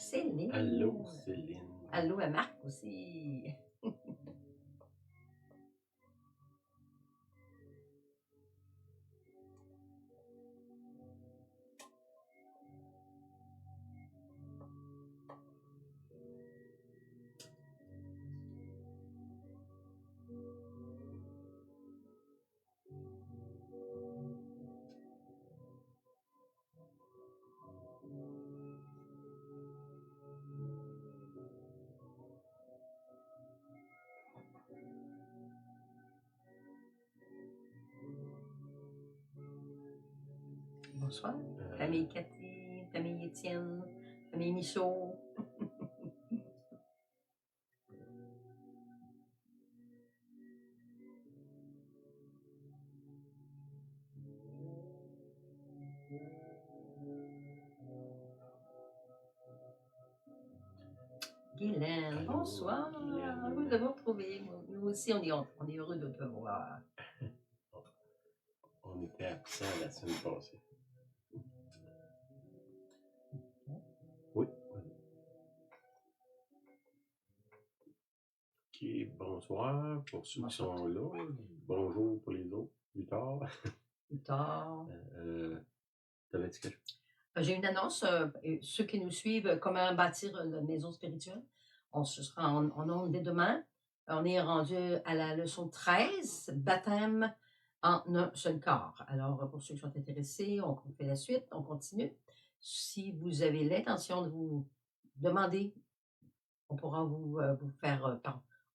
Allô, Céline. Céline. Allô à Marc aussi. Bonsoir. Famille Cathy, famille Étienne, famille Michaud. Guylaine, Allô, bonsoir. Guylaine. Heureux de vous retrouver. Nous aussi, on est heureux de te voir. On était absent la semaine passée. Oui. OK, bonsoir pour ceux qui sont là. Bonjour pour les autres, plus tard. Plus tard. T'avais-tu quelque chose? J'ai une annonce. Ceux qui nous suivent, comment bâtir une maison spirituelle. On se sera en ondes dès demain. On est rendu à la leçon 13, baptême en un seul corps. Alors, pour ceux qui sont intéressés, on fait la suite, on continue. Si vous avez l'intention de vous demander, on pourra vous faire,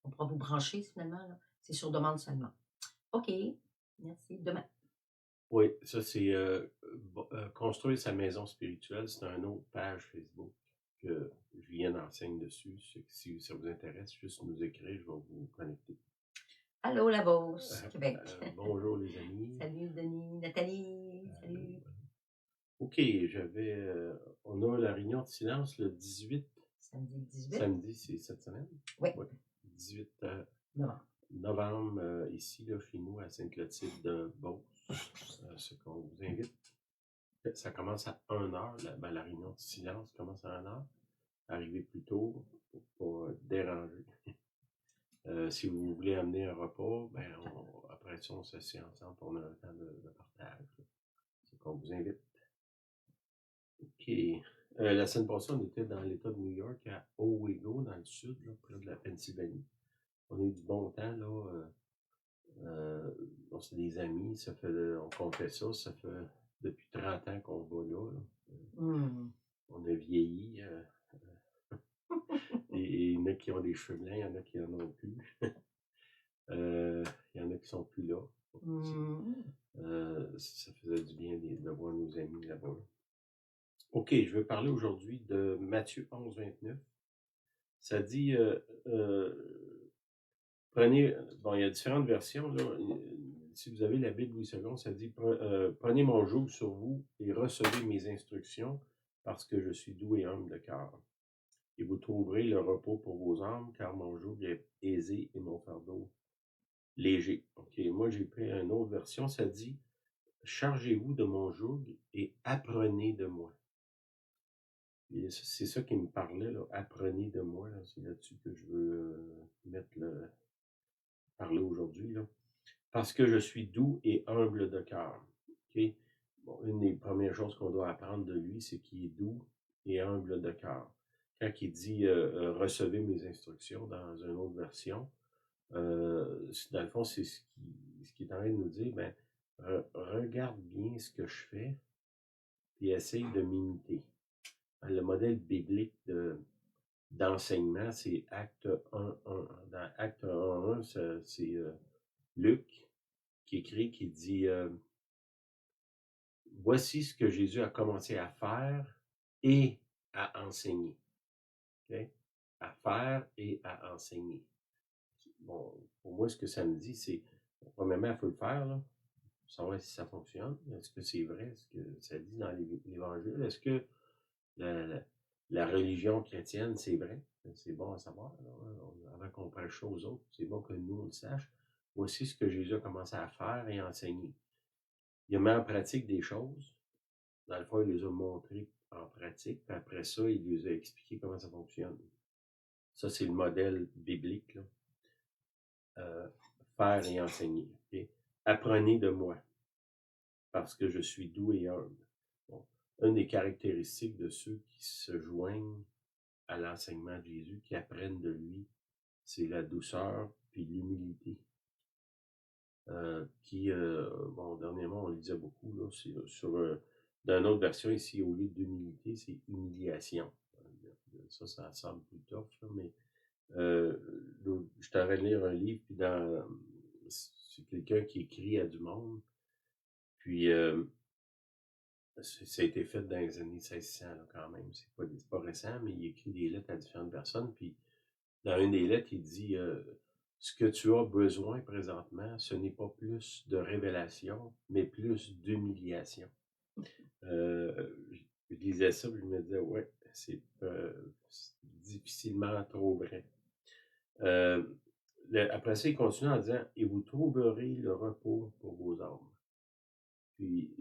on pourra vous brancher finalement. C'est sur demande seulement. OK, merci. Demain. Oui, ça c'est construire sa maison spirituelle. C'est une autre page Facebook que Julien enseigne dessus. Si ça vous intéresse, juste nous écrire, je vais vous connecter. Allô, la Beauce, Québec. Bonjour les amis. Salut Denis, Nathalie, salut. OK, on a la réunion de silence le 18. Samedi 18. Samedi, c'est cette semaine? Oui. 18 novembre. Ici, là, chez nous, à Sainte-Clotilde de Beauce. Ce qu'on vous invite. Ça commence à 1h. La réunion de silence commence à 1h. Arrivez plus tôt pour pas déranger. Si vous voulez amener un repas, ben après ça, on s'assied ensemble pour un temps de partage. C'est qu'on vous invite. OK. La semaine passée, on était dans l'État de New York, à Owego, dans le sud, là, près de la Pennsylvanie. On a eu du bon temps, là. C'est des amis, on fait ça, ça fait depuis 30 ans qu'on va là. On a vieilli. Et il y en a qui ont des cheveux blancs, il y en a qui en ont plus. Il y en a qui sont plus là. Ça faisait du bien de voir nos amis là-bas. OK, je vais parler aujourd'hui de Matthieu 11, 29. Ça dit, prenez, bon, il y a différentes versions, là. Si vous avez la Bible Louis II, ça dit, prenez mon joug sur vous et recevez mes instructions parce que je suis doux et humble de cœur. Et vous trouverez le repos pour vos âmes, car mon joug est aisé et mon fardeau léger. OK, moi j'ai pris une autre version, ça dit, chargez-vous de mon joug et apprenez de moi. C'est ça qui me parlait, là. Apprenez de moi. Là. C'est là-dessus que je veux parler aujourd'hui. Là. Parce que je suis doux et humble de cœur. Okay? Bon, une des premières choses qu'on doit apprendre de lui, c'est qu'il est doux et humble de cœur. Quand il dit recevez mes instructions dans une autre version, dans le fond, c'est ce qui est en train de nous dire, ben, regarde bien ce que je fais et essaye de m'imiter. Le modèle biblique d'enseignement, c'est Acte 1.1. Dans Acte 1.1, c'est Luc qui écrit, qui dit voici ce que Jésus a commencé à faire et à enseigner. Okay? À faire et à enseigner. Bon, pour moi, ce que ça me dit, c'est, premièrement, il faut le faire, là, pour savoir si ça fonctionne. Est-ce que c'est vrai, ce que ça dit dans l'Évangile? Est-ce que la religion chrétienne, c'est vrai? C'est bon à savoir. Là, avant qu'on prêche ça aux autres, c'est bon que nous, on le sache. Voici ce que Jésus a commencé à faire et à enseigner. Il a mis en pratique des choses. Dans le fond, il les a montrées en pratique, puis après ça, il nous a expliqué comment ça fonctionne. Ça, c'est le modèle biblique, là. Faire et enseigner. OK? Apprenez de moi, parce que je suis doux et humble. Bon. Une des caractéristiques de ceux qui se joignent à l'enseignement de Jésus, qui apprennent de lui, c'est la douceur puis l'humilité. Bon, dernièrement, on le disait beaucoup, là, dans une autre version ici, au lieu d'humilité, c'est humiliation. Ça semble plus tough, là, mais je t'aurais lire un livre, puis c'est quelqu'un qui écrit à du monde, puis ça a été fait dans les années 1600, là, quand même, c'est pas récent, mais il écrit des lettres à différentes personnes, puis dans une des lettres, il dit ce que tu as besoin présentement, ce n'est pas plus de révélation, mais plus d'humiliation. Je lisais ça, puis je me disais, ouais, c'est difficilement trop vrai. Après ça, il continue en disant, et vous trouverez le repos pour vos âmes. Puis,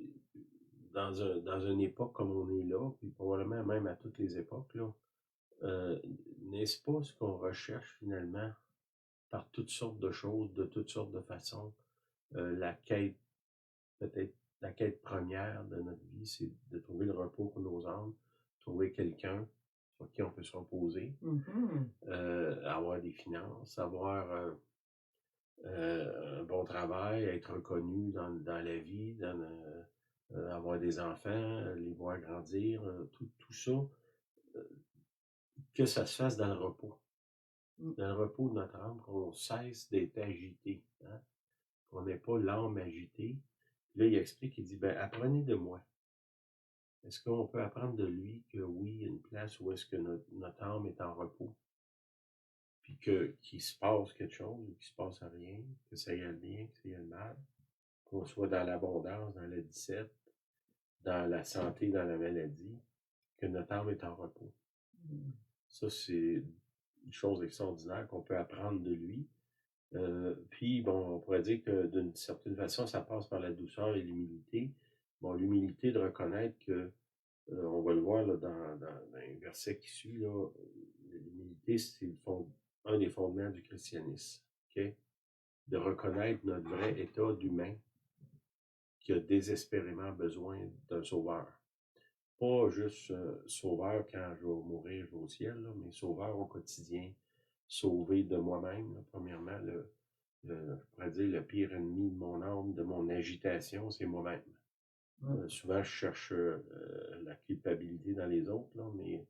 dans une époque comme on est là, puis probablement même à toutes les époques, là, n'est-ce pas ce qu'on recherche finalement par toutes sortes de choses, de toutes sortes de façons? La quête, peut-être la quête première de notre vie, c'est de trouver le repos pour nos âmes, trouver quelqu'un sur qui on peut se reposer, avoir des finances, avoir un bon travail, être reconnu dans la vie, avoir des enfants, les voir grandir, tout ça, que ça se fasse dans le repos. Dans le repos de notre âme, qu'on cesse d'être agité, hein? Qu'on n'ait pas l'âme agitée. Puis là, il explique, il dit, ben, apprenez de moi. Est-ce qu'on peut apprendre de lui que oui, il y a une place où est-ce que notre âme est en repos, puis qu'il se passe quelque chose, ou qu'il se passe rien, que ça y aille bien, que ça y aille mal, qu'on soit dans l'abondance, dans le 17, dans la santé, dans la maladie, que notre âme est en repos. Ça, c'est une chose extraordinaire qu'on peut apprendre de lui. Puis, bon, on pourrait dire que d'une certaine façon, ça passe par la douceur et l'humilité. Bon, l'humilité de reconnaître que, on va le voir là, dans un verset qui suit, là, l'humilité, c'est un des fondements du christianisme. Okay? De reconnaître notre vrai état d'humain qui a désespérément besoin d'un sauveur. Pas juste sauveur quand je vais mourir, je vais au ciel, là, mais sauveur au quotidien, sauvé de moi-même. Là. Premièrement, je pourrais dire le pire ennemi de mon âme, de mon agitation, c'est moi-même. Souvent, je cherche la culpabilité dans les autres, là, mais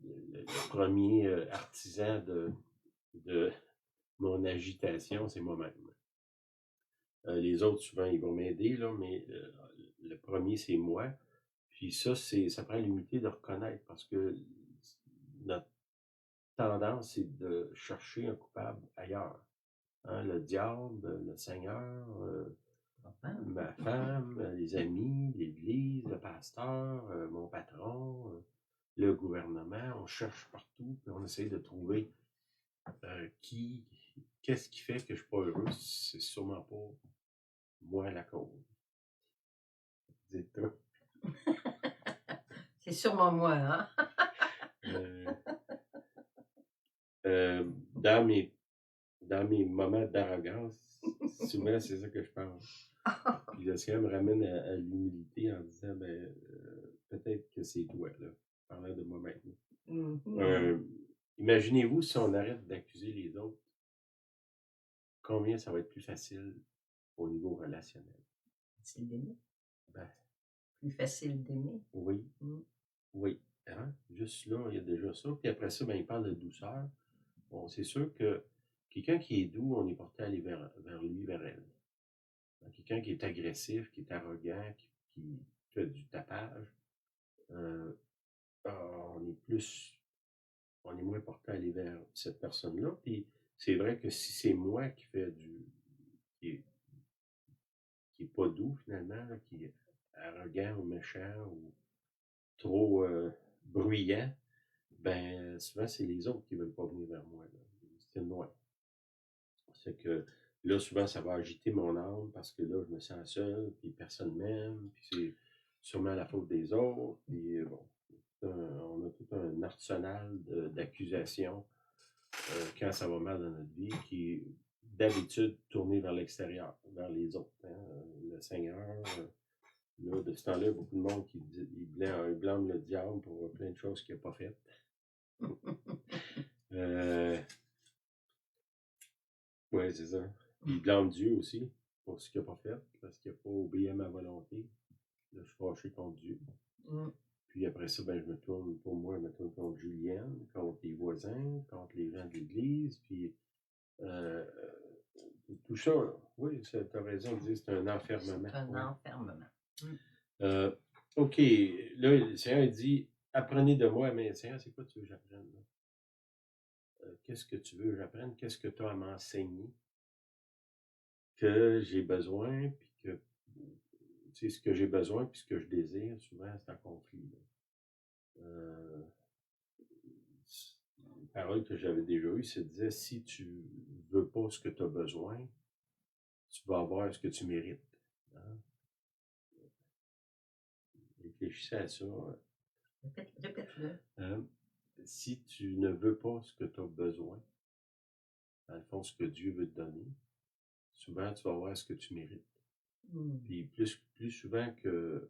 le premier artisan de mon agitation, c'est moi-même. Les autres, souvent, ils vont m'aider, là, mais le premier, c'est moi. Puis ça prend l'humilité de reconnaître parce que notre tendance, c'est de chercher un coupable ailleurs. Hein, le diable, le Seigneur, ma femme, les amis, l'Église, le pasteur, mon patron, le gouvernement. On cherche partout, puis on essaie de trouver qu'est-ce qui fait que je ne suis pas heureux. C'est sûrement pas moi la cause. Dites-toi. C'est sûrement moi, hein? Dans mes moments d'arrogance, souvent c'est ça que je pense. Puis le Seigneur me ramène à l'humilité en disant, ben, peut-être que c'est toi, là, parlant de moi-même. Imaginez-vous si on arrête d'accuser les autres, combien ça va être plus facile au niveau relationnel? C'est d'aimer. Ben, plus facile d'aimer. Oui. Oui. Hein? Juste là, il y a déjà ça. Puis après ça, ben, il parle de douceur. Bon, c'est sûr que quelqu'un qui est doux, on est porté à aller vers lui, vers elle. Quelqu'un qui est agressif, qui est arrogant, qui fait du tapage, on est moins porté à aller vers cette personne-là. Puis c'est vrai que si c'est moi qui fais qui est pas doux finalement, là, qui est arrogant ou méchant ou trop bruyant, ben souvent c'est les autres qui veulent pas venir vers moi. C'est moi. C'est que là, souvent, ça va agiter mon âme parce que là, je me sens seul, puis personne m'aime, puis c'est sûrement la faute des autres, puis bon. on a tout un arsenal d'accusations quand ça va mal dans notre vie qui est d'habitude tourné vers l'extérieur, vers les autres. Hein. Le Seigneur, là, de ce temps-là, il y a beaucoup de monde qui blâme le diable pour plein de choses qu'il n'a pas faites. Oui, c'est ça. Il blâme Dieu aussi pour ce qu'il n'a pas fait, parce qu'il n'a pas obéi à ma volonté. Là, je suis fâché contre Dieu. Puis après ça, ben, je me tourne contre Julienne, contre les voisins, contre les gens de l'Église, puis tout ça, là. Oui, tu as raison de dire c'est un enfermement. C'est un enfermement. OK, là, le Seigneur dit, apprenez de moi, mais Seigneur, c'est quoi tu veux que j'apprenne? Qu'est-ce que tu veux que j'apprenne? Qu'est-ce que tu as à m'enseigner? Que j'ai besoin, puis que, tu sais, ce que j'ai besoin, puis ce que je désire, souvent, c'est en conflit. Une parole que j'avais déjà eue, c'est disait, si tu veux pas ce que tu as besoin, tu vas avoir ce que tu mérites. Hein? Réfléchissez à ça. Répète-le. Si tu ne veux pas ce que tu as besoin, dans le fond, ce que Dieu veut te donner, souvent, tu vas avoir ce que tu mérites. Puis plus souvent que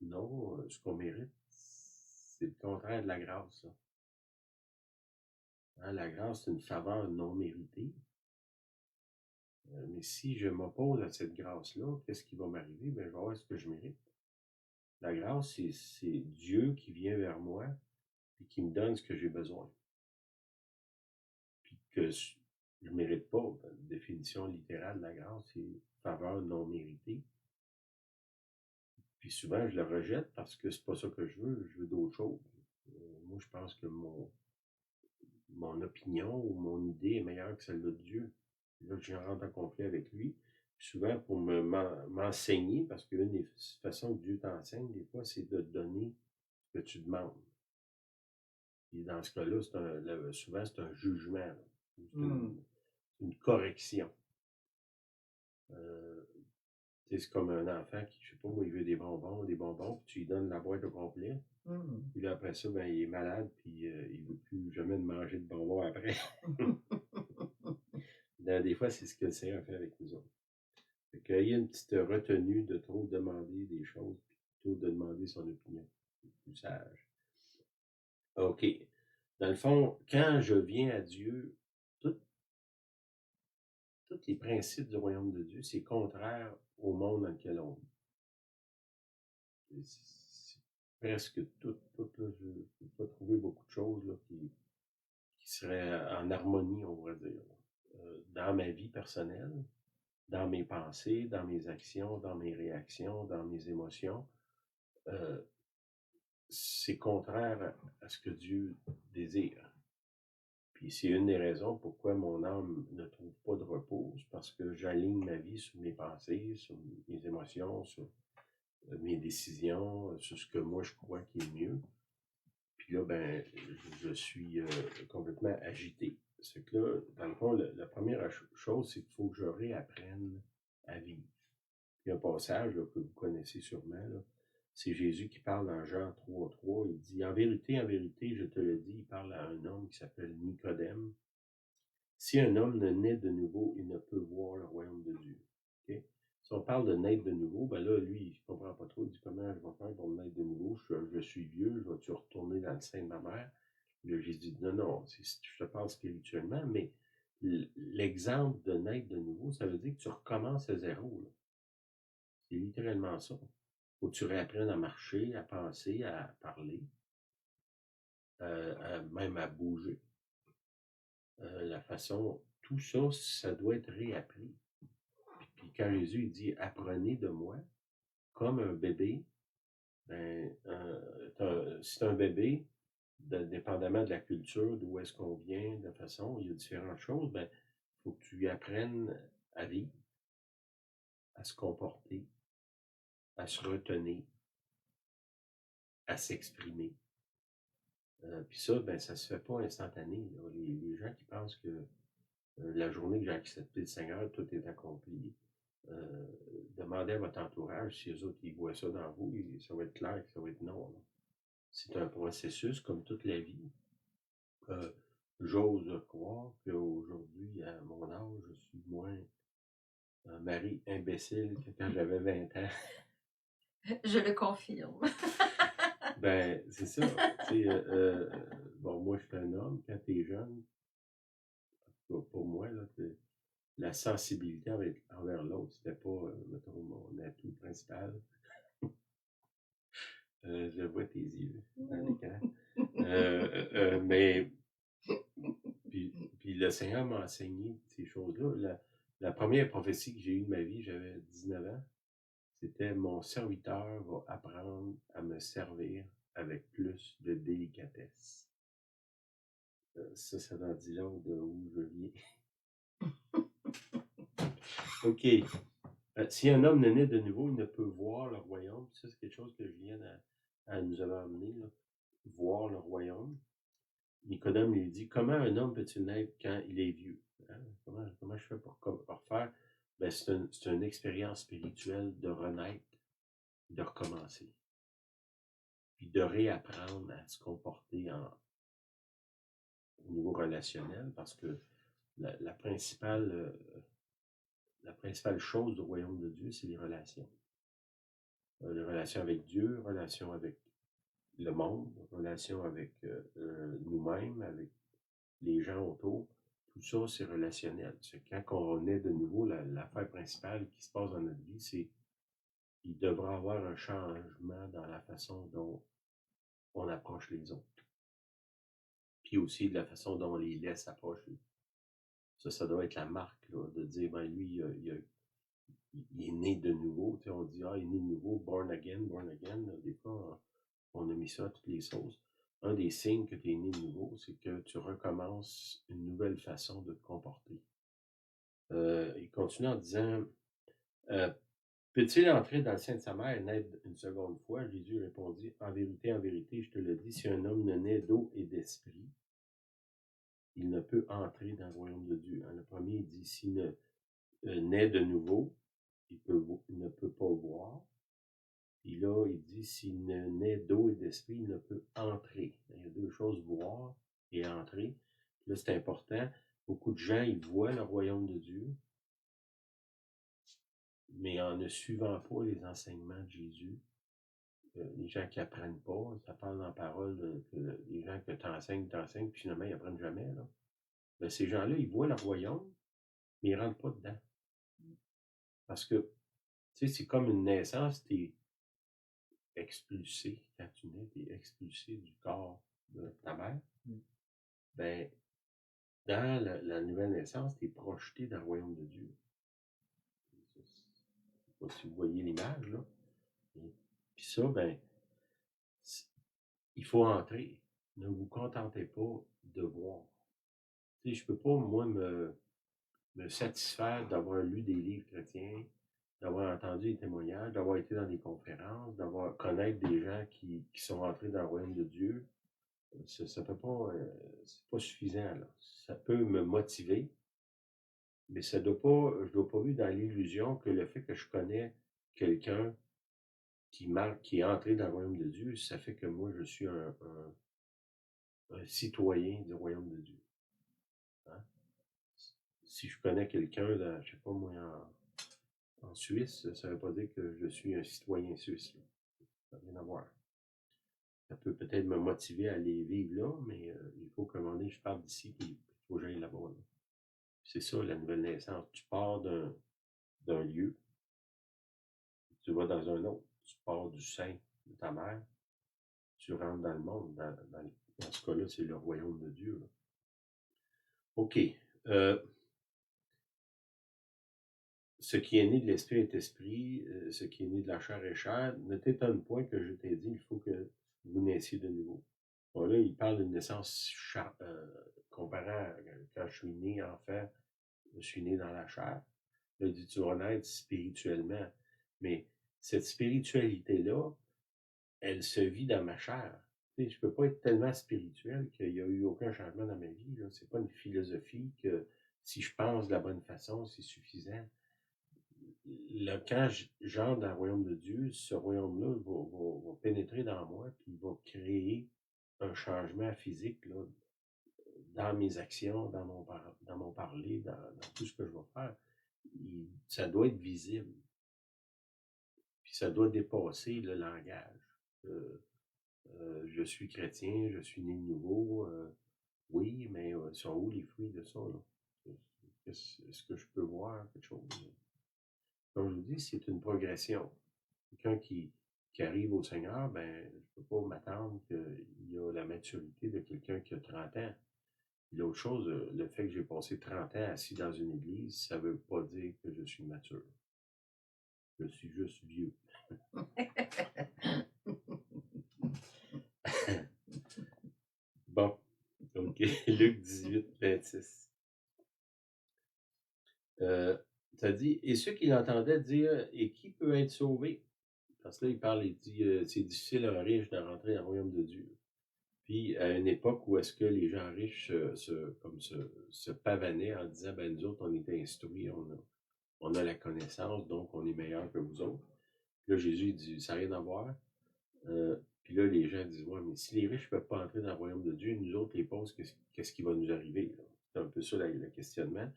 non, ce qu'on mérite, c'est le contraire de la grâce. Ça. Hein, la grâce, c'est une faveur non méritée. Mais si je m'oppose à cette grâce-là, qu'est-ce qui va m'arriver? Ben, je vais avoir ce que je mérite. La grâce, c'est Dieu qui vient vers moi et qui me donne ce que j'ai besoin. Puis que je ne mérite pas. La définition littérale de la grâce, c'est faveur non méritée. Puis souvent, je le rejette parce que c'est pas ça que je veux d'autres choses. Moi, je pense que mon opinion ou mon idée est meilleure que celle de Dieu. Là, je rentre en conflit avec lui. Puis souvent, pour m'enseigner, parce qu'une des façons que Dieu t'enseigne, des fois, c'est de te donner ce que tu demandes. Et dans ce cas-là, souvent, c'est un jugement. C'est une correction. C'est comme un enfant qui, je sais pas, il veut des bonbons, puis tu lui donnes la boîte au complet. Puis là, après ça, ben, il est malade, puis il ne veut plus jamais manger de bonbons après. Des fois, c'est ce que le Seigneur fait avec nous autres. Fait qu'il y a une petite retenue de trop demander des choses, puis plutôt de demander son opinion. C'est plus sage. OK. Dans le fond, quand je viens à Dieu, tous les principes du royaume de Dieu, c'est contraire au monde dans lequel on vit. C'est presque tout. Là, je ne peux pas trouver beaucoup de choses là, qui seraient en harmonie, on va dire. Dans ma vie personnelle, dans mes pensées, dans mes actions, dans mes réactions, dans mes émotions, c'est contraire à ce que Dieu désire. Puis c'est une des raisons pourquoi mon âme ne trouve pas de repos, parce que j'aligne ma vie sur mes pensées, sur mes émotions, sur mes décisions, sur ce que moi je crois qui est mieux. Puis là, ben, je suis complètement agité. C'est que là, dans le fond, la première chose, c'est qu'il faut que je réapprenne à vivre. Il y a un passage là, que vous connaissez sûrement, là. C'est Jésus qui parle dans Jean 3,3. Il dit, en vérité, je te le dis, il parle à un homme qui s'appelle Nicodème. Si un homme ne naît de nouveau, il ne peut voir le royaume de Dieu. Okay? Si on parle de naître de nouveau, ben là, lui, il ne comprend pas trop. Il dit, comment je vais faire pour naître de nouveau? Je suis vieux, je vais-tu retourner dans le sein de ma mère? Là, Jésus dit, non, je te parle spirituellement, mais l'exemple de naître de nouveau, ça veut dire que tu recommences à zéro. Là. C'est littéralement ça. Faut que tu réapprennes à marcher, à penser, à parler, même à bouger. La façon, tout ça, ça doit être réappris. Puis quand Jésus il dit apprenez de moi, comme un bébé, ben, c'est un bébé, dépendamment de la culture, d'où est-ce qu'on vient, de la façon, il y a différentes choses, ben, il faut que tu lui apprennes à vivre, à se comporter, à se retenir, à s'exprimer. Puis ça, ben, ça se fait pas instantané. Là. Les gens qui pensent que la journée que j'ai accepté le Seigneur, tout est accompli. Demandez à votre entourage si eux autres ils voient ça dans vous, ça va être clair que ça va être non. Là. C'est un processus comme toute la vie. J'ose croire qu'aujourd'hui, à mon âge, je suis moins un mari imbécile que quand j'avais 20 ans. Je le confirme. Ben, c'est ça. Bon, moi, je suis un homme. Quand tu es jeune, pour moi, là, la sensibilité envers l'autre, c'était pas, mettons, mon atout principal. Je vois tes yeux dans l'écran. Mais, puis le Seigneur m'a enseigné ces choses-là. La première prophétie que j'ai eue de ma vie, j'avais 19 ans, c'était mon serviteur va apprendre à me servir avec plus de délicatesse. Ça en dit long de où je viens. OK. Si un homme n'est né de nouveau, il ne peut voir le royaume. Ça, c'est quelque chose que Julien nous avait amené, là. Voir le royaume. Nicodème lui dit, comment un homme peut-il naître quand il est vieux? Hein? Comment je fais pour faire? Ben, c'est une expérience spirituelle de renaître, de recommencer, puis de réapprendre à se comporter au niveau relationnel, parce que la principale chose du royaume de Dieu, c'est les relations. Les relations avec Dieu, relations avec le monde, relations avec nous-mêmes, avec les gens autour. Tout ça, c'est relationnel. C'est quand on est de nouveau, l'affaire principale qui se passe dans notre vie, c'est qu'il devra avoir un changement dans la façon dont on approche les autres. Puis aussi de la façon dont on les laisse approcher. Ça doit être la marque, là, de dire, ben lui, il est né de nouveau. Tu sais, on dit, il est né de nouveau, born again. Des fois, on a mis ça à toutes les sauces. Un des signes que tu es né de nouveau, c'est que tu recommences une nouvelle façon de te comporter. Il continue en disant, peut-il entrer dans le sein de sa mère et naître une seconde fois? Jésus répondit, en vérité, je te le dis, si un homme ne naît d'eau et d'esprit, il ne peut entrer dans le royaume de Dieu. Le premier, il dit, s'il naît de nouveau, il ne peut pas voir. Puis là, il dit, s'il ne naît d'eau et d'esprit, il ne peut entrer. Il y a deux choses, voir et entrer. Là, c'est important. Beaucoup de gens, ils voient le royaume de Dieu, mais en ne suivant pas les enseignements de Jésus, les gens qui apprennent pas, ça parle dans la parole que les gens que tu enseignes, puis finalement, ils apprennent jamais. Là. Ben, ces gens-là, ils voient le royaume, mais ils ne rentrent pas dedans. Parce que, tu sais, c'est comme une naissance, tu es expulsé. Quand tu nais, tu es expulsé du corps de ta mère. Ben, dans la nouvelle naissance, tu es projeté dans le royaume de Dieu. Je ne sais pas si vous voyez l'image, là. Puis ça, ben, il faut entrer. Ne vous contentez pas de voir. Tu sais, je peux pas, moi, me satisfaire d'avoir lu des livres chrétiens, d'avoir entendu des témoignages, d'avoir été dans des conférences, d'avoir connaître des gens qui sont entrés dans le royaume de Dieu. Ça peut pas, c'est pas suffisant, là. Ça peut me motiver, mais je dois pas vivre dans l'illusion que le fait que je connais quelqu'un qui est entré dans le royaume de Dieu, ça fait que moi, je suis un citoyen du royaume de Dieu. Hein? Si je connais quelqu'un, je sais pas moi, en Suisse, ça ne veut pas dire que je suis un citoyen suisse. Là. Ça n'a rien à voir. Ça peut peut-être me motiver à aller vivre là, mais il faut qu'à un moment donné, je parte d'ici, puis il faut que j'aille là-bas. Là. C'est ça, la nouvelle naissance. Tu pars d'un lieu, tu vas dans un autre. Tu pars du sein de ta mère, tu rentres dans le monde. Dans ce cas-là, c'est le royaume de Dieu. Là. OK. Ce qui est né de l'esprit est esprit, ce qui est né de la chair est chair. Ne t'étonne point que je t'ai dit, il faut que vous naissiez de nouveau. Bon, là, il parle d'une naissance comparée à quand je suis né, en fait, je suis né dans la chair. Là, il dit, tu vas naître spirituellement. Mais cette spiritualité-là, elle se vit dans ma chair. Tu sais, je ne peux pas être tellement spirituel qu'il n'y a eu aucun changement dans ma vie. Ce n'est pas une philosophie que si je pense de la bonne façon, c'est suffisant. quand j'entre dans le royaume de Dieu, ce royaume-là va pénétrer dans moi, puis il va créer un changement physique là, dans mes actions, dans mon parler, dans tout ce que je vais faire. Ça doit être visible. Puis ça doit dépasser le langage. Je suis chrétien, je suis né de nouveau. Oui, mais sont où les fruits de ça? Est-ce que je peux voir quelque chose? Comme je vous dis, c'est une progression. Quelqu'un qui arrive au Seigneur, ben, je ne peux pas m'attendre qu'il a la maturité de quelqu'un qui a 30 ans. L'autre chose, le fait que j'ai passé 30 ans assis dans une église, ça ne veut pas dire que je suis mature. Je suis juste vieux. Bon, ok. Luc 18, 26. Ça dit, et ceux qui l'entendaient dire, et qui peut être sauvé? Parce que là, il parle, il dit, c'est difficile à un riche de rentrer dans le royaume de Dieu. Puis, à une époque où est-ce que les gens riches se pavanaient en disant, ben nous autres, on était instruits, on a la connaissance, donc on est meilleur que vous autres. Puis là, Jésus dit, ça n'a rien à voir. Puis là, les gens disent, ouais, mais si les riches ne peuvent pas entrer dans le royaume de Dieu, nous autres, les pauvres, qu'est-ce qui va nous arriver? C'est un peu ça le questionnement.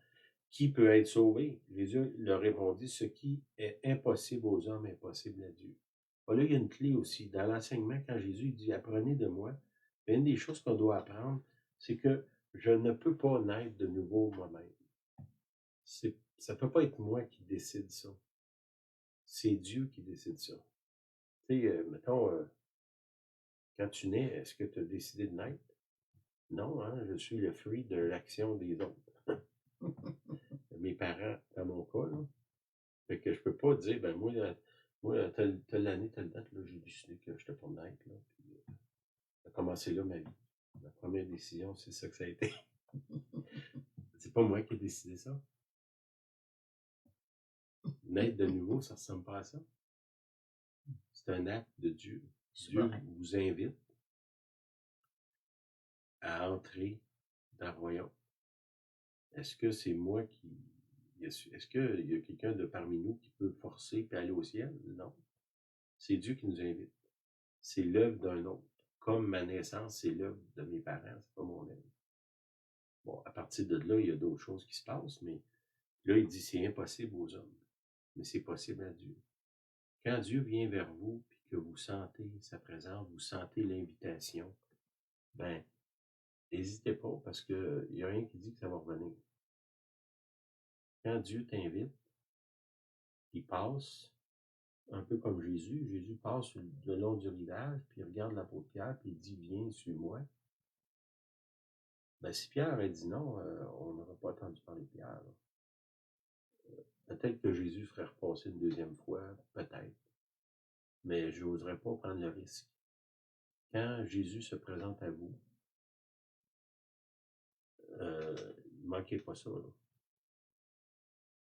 Qui peut être sauvé? Jésus leur répondit, ce qui est impossible aux hommes est possible à Dieu. Là, il y a une clé aussi. Dans l'enseignement, quand Jésus dit, apprenez de moi, une des choses qu'on doit apprendre, c'est que je ne peux pas naître de nouveau moi-même. Ça ne peut pas être moi qui décide ça. C'est Dieu qui décide ça. Tu sais, mettons, quand tu nais, est-ce que tu as décidé de naître? Non, hein, je suis le fruit de l'action des autres. Mes parents, dans mon cas, là. Fait que je peux pas dire, ben moi telle année, telle date, là, j'ai décidé que je n'étais pas naître, là. Puis, ça a commencé là ma vie. Ma première décision, c'est ça que ça a été. C'est pas moi qui ai décidé ça. Naître de nouveau, ça ressemble pas à ça. C'est un acte de Dieu. Dieu vous invite à entrer dans le royaume. Est-ce que c'est moi qui... Est-ce qu'il y a quelqu'un de parmi nous qui peut forcer et aller au ciel? Non. C'est Dieu qui nous invite. C'est l'œuvre d'un autre. Comme ma naissance, c'est l'œuvre de mes parents, c'est pas mon œuvre. Bon, à partir de là, il y a d'autres choses qui se passent, mais là, il dit c'est impossible aux hommes, mais c'est possible à Dieu. Quand Dieu vient vers vous, puis que vous sentez sa présence, vous sentez l'invitation, ben, n'hésitez pas, parce qu'il n'y a rien qui dit que ça va revenir. Quand Dieu t'invite, il passe, un peu comme Jésus. Jésus passe le long du rivage, puis il regarde l'apôtre Pierre, puis il dit, viens, suis-moi. Ben, si Pierre avait dit non, on n'aurait pas entendu parler de Pierre. Peut-être que Jésus ferait repasser une deuxième fois, peut-être. Mais je n'oserais pas prendre le risque. Quand Jésus se présente à vous, ne manquez pas ça. Là.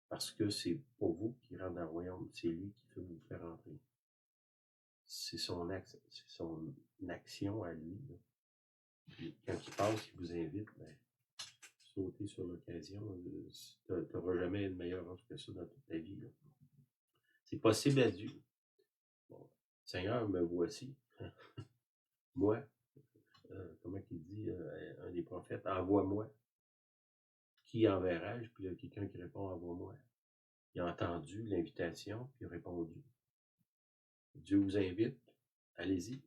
Parce que c'est pas vous qui rentre dans le royaume, c'est lui qui fait vous faire entrer. C'est son action à lui. Là. Puis quand il passe, il vous invite, ben, sautez sur l'occasion. Tu n'auras jamais une meilleure offre que ça dans toute ta vie. Là. C'est possible à Dieu. Bon, Seigneur, me voici. Moi, comment il dit, un des prophètes, envoie-moi. Qui enverrai-je? Puis il y a quelqu'un qui répond, envoie-moi. Il a entendu l'invitation, puis il a répondu. Dieu vous invite, allez-y.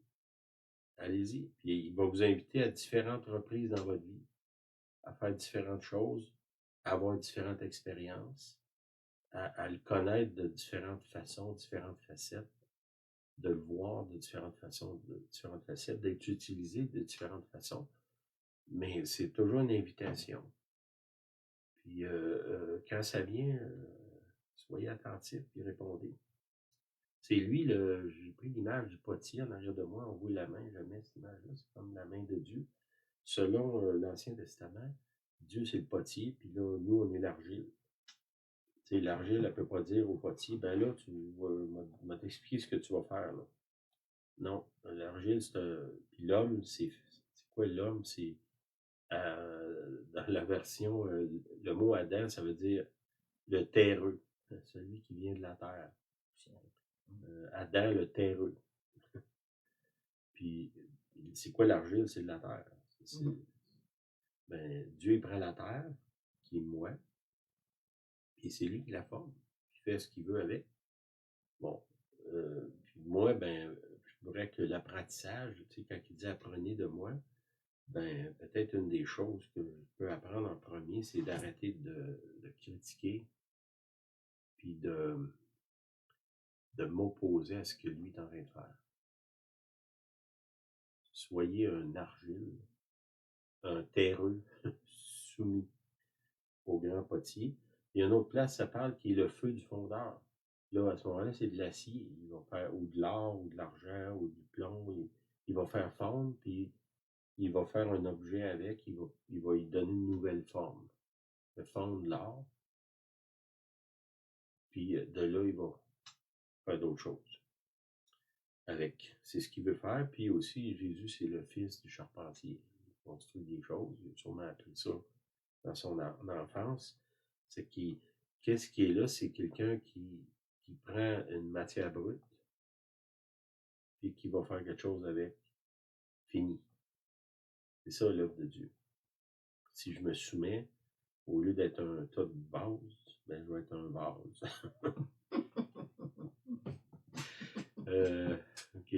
Allez-y. Puis il va vous inviter à différentes reprises dans votre vie, à faire différentes choses, à avoir différentes expériences, à le connaître de différentes façons, différentes facettes, de le voir de différentes façons, de différentes facettes, d'être utilisé de différentes façons. Mais c'est toujours une invitation. Puis quand ça vient, soyez attentifs et répondez. C'est lui, j'ai pris l'image du potier en arrière de moi, on voit la main, je mets cette image-là, c'est comme la main de Dieu. Selon l'Ancien Testament, Dieu c'est le potier, puis là, nous, on est l'argile. Tu sais, l'argile, elle ne peut pas dire au potier, ben là, tu vas t'expliquer ce que tu vas faire. Là. Non, l'argile, c'est un. Puis l'homme, c'est quoi l'homme? C'est dans la version, le mot Adam, ça veut dire le terreux. celui qui vient de la terre. Adam le terreux. Puis, c'est quoi l'argile? C'est de la terre. Ben, Dieu il prend la terre, qui est moi, puis c'est lui qui la forme, qui fait ce qu'il veut avec. Bon, puis moi, ben, je dirais que l'apprentissage, tu sais, quand il dit apprenez de moi, ben, peut-être une des choses que je peux apprendre en premier, c'est d'arrêter de critiquer, puis de m'opposer à ce que lui est en train de faire. Soyez un argile, un terreux soumis au grand potier. Il y a une autre place, ça parle, qui est le feu du fondeur. Là, à ce moment-là, c'est de l'acier. Il va faire, ou de l'or, ou de l'argent, ou du plomb. Il va faire fondre, puis il va faire un objet avec, il va y donner une nouvelle forme. Il va fondre l'or, puis de là, il va faire d'autres choses avec. C'est ce qu'il veut faire. Puis aussi, Jésus, c'est le fils du charpentier. Il construit des choses. Il a sûrement appris ça dans son enfance. C'est qu'est-ce qui est là? C'est quelqu'un qui prend une matière brute et qui va faire quelque chose avec. Fini. C'est ça l'œuvre de Dieu. Si je me soumets, au lieu d'être un tas de vase, ben je vais être un vase. OK.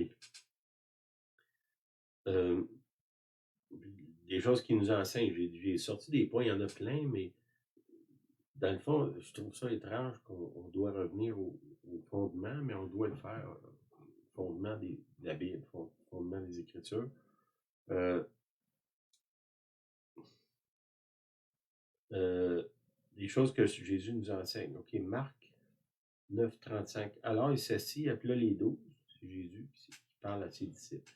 Des choses qui nous enseignent. J'ai sorti des points, il y en a plein, mais dans le fond, je trouve ça étrange qu'on doit revenir au fondement, mais on doit le faire. Fondement de la Bible, fondement des Écritures. Des choses que Jésus nous enseigne. OK, Marc 9, 35. Alors il s'assit, appela les 12, c'est Jésus qui parle à ses disciples.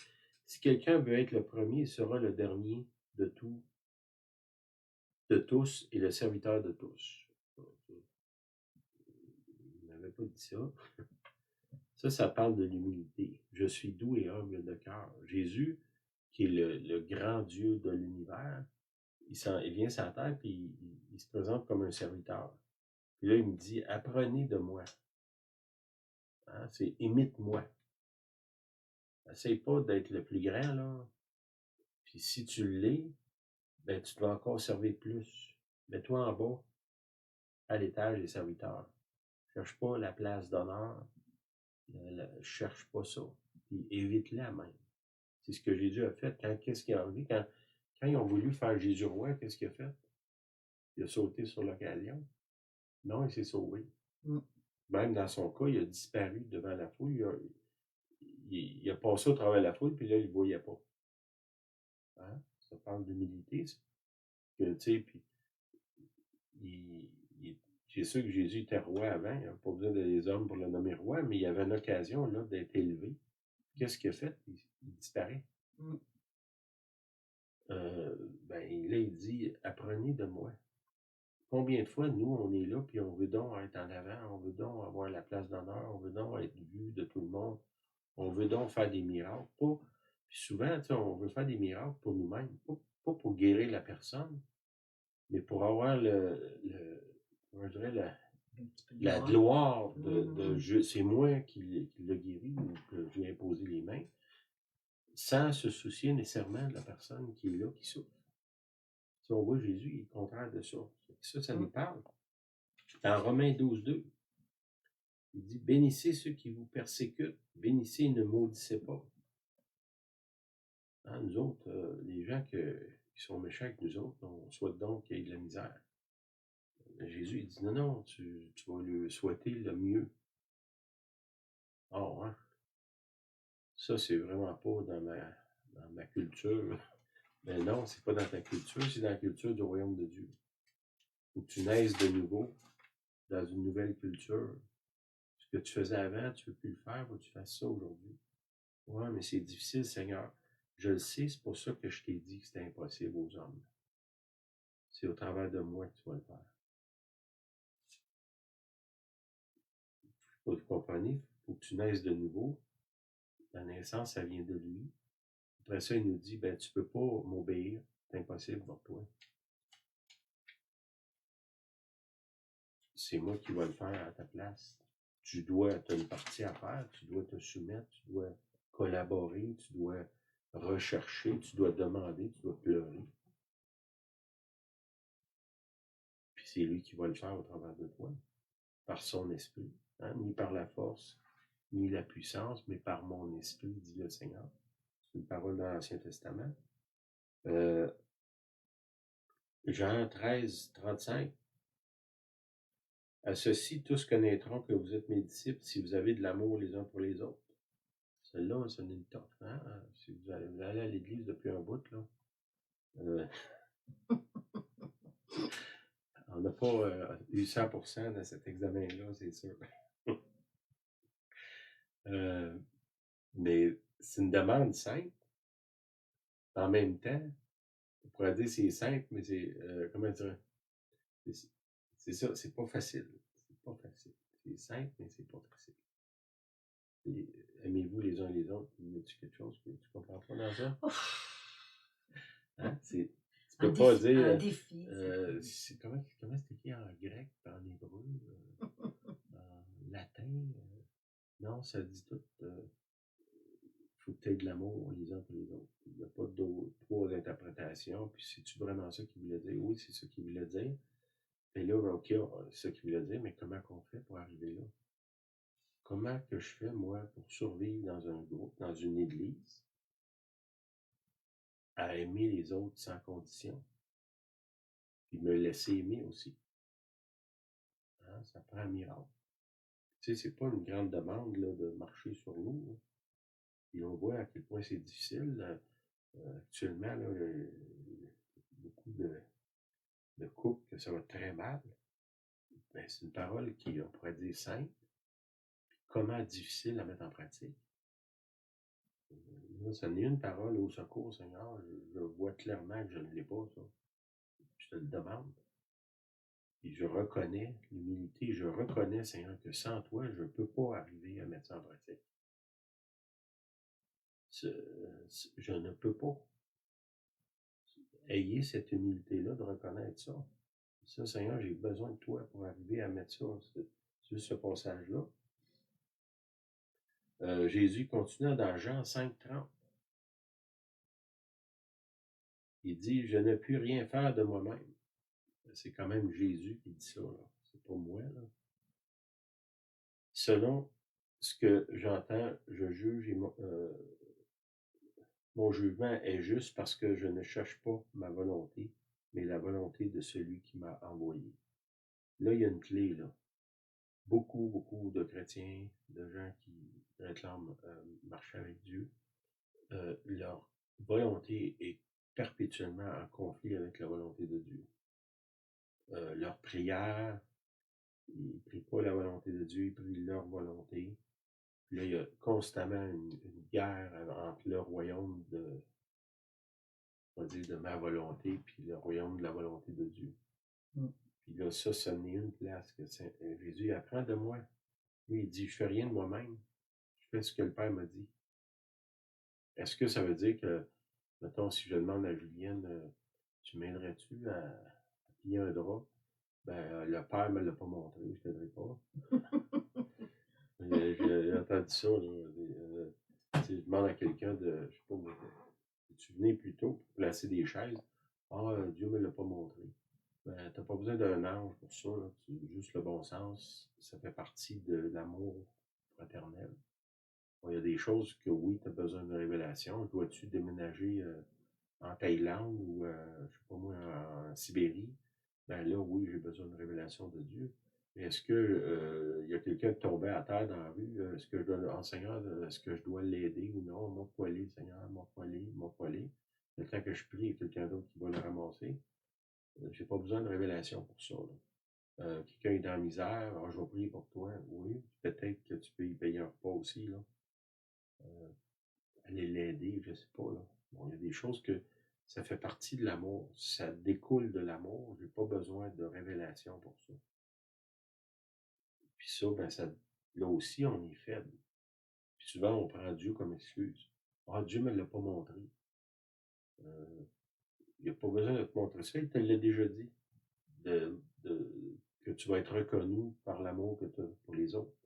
Si quelqu'un veut être le premier, il sera le dernier de tous et le serviteur de tous. Il n'avait pas dit ça. Ça parle de l'humilité. Je suis doux et humble de cœur. Jésus, qui est le grand Dieu de l'univers, il vient sur la terre et il se présente comme un serviteur. Puis là, il me dit, apprenez de moi. Hein? C'est imite-moi. Essaye pas d'être le plus grand, là. Puis si tu l'es, ben tu dois encore servir plus. Mets-toi en bas, à l'étage des serviteurs. Cherche pas la place d'honneur. Cherche pas ça. Puis évite-la même. C'est ce que Jésus a fait. Qu'est-ce qu'il a envie? Quand ils ont voulu faire Jésus roi, qu'est-ce qu'il a fait? Il a sauté sur l'occasion. Non, il s'est sauvé. Même dans son cas, il a disparu devant la foule. Il a passé au travers de la foule, puis là, il ne voyait pas. Hein? Ça parle d'humilité, ça. Que, tu sais, puis, c'est sûr que Jésus était roi avant. Il n'y avait pas besoin des hommes pour le nommer roi, mais il y avait une occasion là d'être élevé. Qu'est-ce qu'il a fait? Il disparaît. Ben, là, il dit, apprenez de moi. Combien de fois, nous, on est là, puis on veut donc être en avant, on veut donc avoir la place d'honneur, on veut donc être vu de tout le monde, on veut donc faire des miracles. Puis souvent, on veut faire des miracles pour nous-mêmes, pas pour guérir la personne, mais pour avoir je dirais la gloire c'est moi qui l'a guéri ou que j'ai imposé les mains, sans se soucier nécessairement de la personne qui est là, qui souffre. Si on voit Jésus, il est contraire de ça. Ça nous parle. Dans Romains 12, 2, il dit, bénissez ceux qui vous persécutent, bénissez et ne maudissez pas. Hein, nous autres, les gens qui sont méchants avec nous autres, on souhaite donc qu'il y ait de la misère. Mais Jésus, il dit, non, tu vas lui souhaiter le mieux. Oh, hein? Ça, c'est vraiment pas dans ma culture. Mais non, c'est pas dans ta culture, c'est dans la culture du royaume de Dieu. Il faut que tu naisses de nouveau dans une nouvelle culture. Ce que tu faisais avant, tu ne peux plus le faire, faut que tu fasses ça aujourd'hui. Ouais, mais c'est difficile, Seigneur. Je le sais, c'est pour ça que je t'ai dit que c'était impossible aux hommes. C'est au travers de moi que tu vas le faire. Vous comprenez? Il faut que tu naisses de nouveau. La naissance, ça vient de lui. Après ça, il nous dit, ben, tu ne peux pas m'obéir. C'est impossible pour toi. c'est moi qui vais le faire à ta place. Tu dois, tu as une partie à faire, tu dois te soumettre, tu dois collaborer, tu dois rechercher, tu dois demander, tu dois pleurer. Puis c'est lui qui va le faire au travers de toi, par son esprit, hein? Ni par la force, ni la puissance, mais par mon esprit, dit le Seigneur. C'est une parole dans l'Ancien Testament. Jean 13, 35. À ceci, tous connaîtront que vous êtes mes disciples si vous avez de l'amour les uns pour les autres. Celle-là, c'est une top. Hein? Si vous allez à l'église depuis un bout, là, on n'a pas eu 100% dans cet examen-là, c'est sûr. Mais c'est une demande simple. En même temps, on pourrait dire c'est simple, mais c'est, comment dire, c'est ça, c'est pas facile. C'est pas facile. C'est simple, mais c'est pas facile. Aimez-vous les uns les autres. Y a-t-il quelque chose que tu comprends pas dans ça? Hein? Tu peux pas dire. Un défi. Comment c'est écrit en grec, en hébreu, en latin? Non, ça dit tout. Faut que tu aies de l'amour les uns pour les autres. Il n'y a pas trois interprétations. Puis c'est-tu vraiment ça qu'il voulait dire? Oui, c'est ça qu'il voulait dire. Et là, OK, c'est ça qu'il voulait dire, mais comment qu'on fait pour arriver là? Comment que je fais, moi, pour survivre dans un groupe, dans une église, à aimer les autres sans condition, puis me laisser aimer aussi? Hein? Ça prend un miracle. Tu sais, c'est pas une grande demande là, de marcher sur l'eau. Hein. Puis on voit à quel point c'est difficile. Actuellement, là, beaucoup de couples que ça va très mal. Ben, c'est une parole qui, on pourrait dire, simple. Puis comment difficile à mettre en pratique. Là, ça n'est une parole au secours, Seigneur. Je vois clairement que je ne l'ai pas, ça. Je te le demande. Et je reconnais l'humilité. Je reconnais, Seigneur, que sans toi, je ne peux pas arriver à mettre ça en pratique. Je ne peux pas. Ayez cette humilité-là de reconnaître ça. Ça, Seigneur, j'ai besoin de toi pour arriver à mettre ça sur ce passage-là. Jésus continue dans Jean 5,30. Il dit, je ne puis rien faire de moi-même. C'est quand même Jésus qui dit ça, là. C'est pas moi, là. Selon ce que j'entends, je juge et mon jugement est juste parce que je ne cherche pas ma volonté, mais la volonté de celui qui m'a envoyé. Là, il y a une clé, là. Beaucoup de chrétiens, de gens qui réclament marcher avec Dieu, leur volonté est perpétuellement en conflit avec la volonté de Dieu. Leur prière, ils ne prient pas la volonté de Dieu, ils prient leur volonté. Puis là, il y a constamment une guerre entre le royaume on va dire, de ma volonté, puis le royaume de la volonté de Dieu. Puis là, ça n'est une place que Jésus apprend de moi. Lui, il dit, je fais rien de moi-même. Je fais ce que le Père m'a dit. Est-ce que ça veut dire que, mettons, si je demande à Julienne, tu m'aiderais-tu à plier un drap? Ben, le Père ne me l'a pas montré, je ne t'aiderai pas. J'ai entendu ça, là. Je demande à quelqu'un de, je sais pas, tu venais plus tôt pour placer des chaises. Ah, Dieu ne me l'a pas montré. Ben, tu n'as pas besoin d'un ange pour ça, là. Juste le bon sens, ça fait partie de l'amour fraternel. Bon, il y a des choses que oui, tu as besoin de révélation. Dois-tu déménager en Thaïlande ou, je sais pas moi, en Sibérie? Ben là, oui, j'ai besoin de révélation de Dieu. Mais est-ce que y a quelqu'un de tombé à terre dans la rue? Est-ce que je dois, Seigneur, est-ce que je dois l'aider ou non? Montre-moi les, Seigneur, montre-moi les. Le temps que je prie, il y a quelqu'un d'autre qui va le ramasser. J'ai pas besoin de révélation pour ça. Quelqu'un est dans la misère, je vais prier pour toi. Oui, peut-être que tu peux y payer un repas aussi, là. Aller l'aider, je sais pas, là. Bon, il y a des choses que ça fait partie de l'amour. Ça découle de l'amour. J'ai pas besoin de révélation pour ça. Puis ça, ben, là aussi, on est faible. Puis souvent, on prend Dieu comme excuse. Ah, Dieu me l'a pas montré. Il n'a pas besoin de te montrer ça, il te l'a déjà dit. De que tu vas être reconnu par l'amour que tu as pour les autres.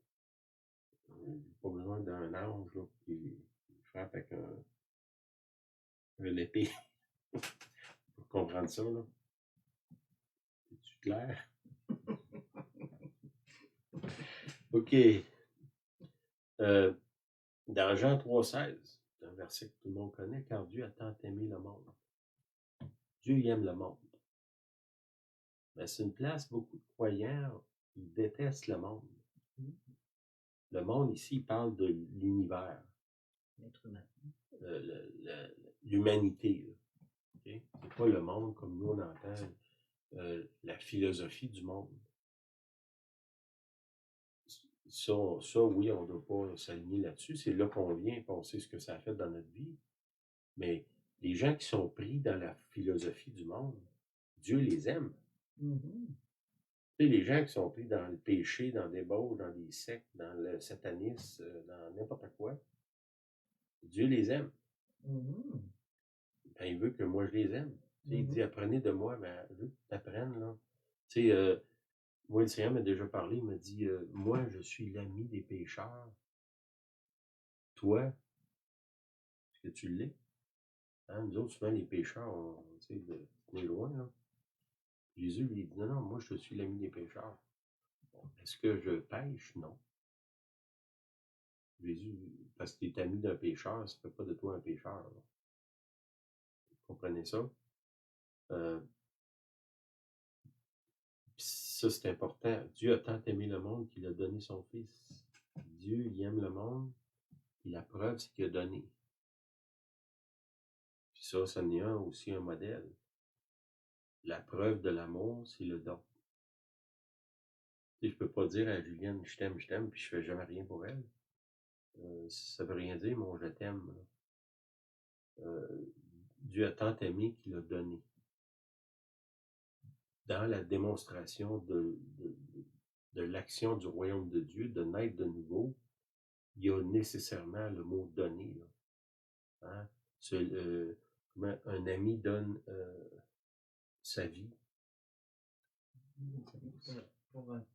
Pas besoin d'un ange là, qui frappe avec un épée pour comprendre ça. Là. C'est clair? OK. Dans Jean 3,16, un verset que tout le monde connaît, car Dieu a tant aimé le monde. Dieu il aime le monde. Mais c'est une place, beaucoup de croyants, ils détestent le monde. Le monde ici, il parle de l'univers. L'être humain. L'humanité. Okay? C'est pas le monde comme nous on entend la philosophie du monde. Ça oui, on ne doit pas s'aligner là-dessus. C'est là qu'on vient et on sait ce que ça a fait dans notre vie. Mais les gens qui sont pris dans la philosophie du monde, Dieu les aime. Mm-hmm. Tu sais, les gens qui sont pris dans le péché, dans des débauche, dans des sectes, dans le satanisme, dans n'importe quoi, Dieu les aime. Mm-hmm. Ben, il veut que moi je les aime. Tu sais, il dit, apprenez de moi, ben, je veux que tu apprennes, là. Tu sais, moi, le Seigneur m'a déjà parlé, il m'a dit, moi, je suis l'ami des pécheurs. Toi, est-ce que tu l'es? Hein, nous autres, souvent, les pécheurs, on essaie de loin, là. Jésus lui dit, non, non, moi, je suis l'ami des pécheurs. Bon, est-ce que je pêche? Non. Jésus, parce que tu es ami d'un pécheur, ça ne fait pas de toi un pécheur. Là. Vous comprenez ça? Ça, c'est important. Dieu a tant aimé le monde qu'il a donné son Fils. Dieu, il aime le monde. Et la preuve, c'est qu'il a donné. Puis ça en est aussi un modèle. La preuve de l'amour, c'est le don. Tu sais, je peux pas dire à Julienne, je t'aime, puis je fais jamais rien pour elle. Ça veut rien dire, mon je t'aime. Dieu a tant aimé qu'il a donné. Dans la démonstration de l'action du royaume de Dieu, de naître de nouveau, il y a nécessairement le mot donner. Là. Hein? Un ami donne sa vie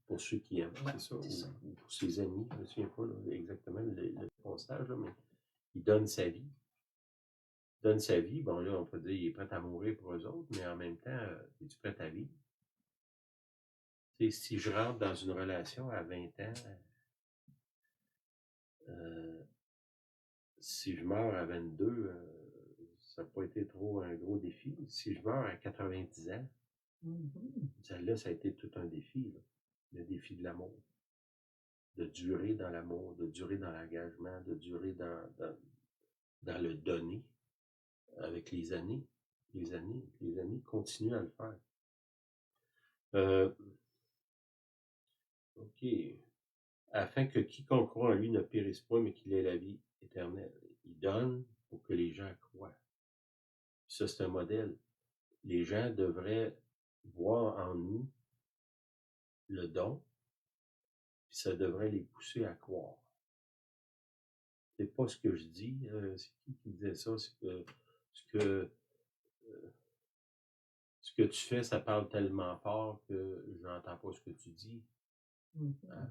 pour ceux qui aiment, ouais, c'est ça, ou pour ses amis, je ne me souviens pas là, exactement le constat, là, mais il donne sa vie. Il donne sa vie, bon là, on peut dire qu'il est prêt à mourir pour eux autres, mais en même temps, es-tu prêt à vivre? Si je rentre dans une relation à 20 ans, si je meurs à 22, ça n'a pas été trop un gros défi. Si je meurs à 90 ans, là, ça a été tout un défi. Là. Le défi de l'amour. De durer dans l'amour, de durer dans l'engagement, de durer dans le donner avec les années. Les années continuent à le faire. OK. Afin que quiconque croit en lui ne périsse point, mais qu'il ait la vie éternelle. Il donne pour que les gens croient. Ça, c'est un modèle. Les gens devraient voir en nous le don, puis ça devrait les pousser à croire. C'est pas ce que je dis, c'est qui disait ça, c'est que ce que tu fais, ça parle tellement fort que je n'entends pas ce que tu dis. Hein?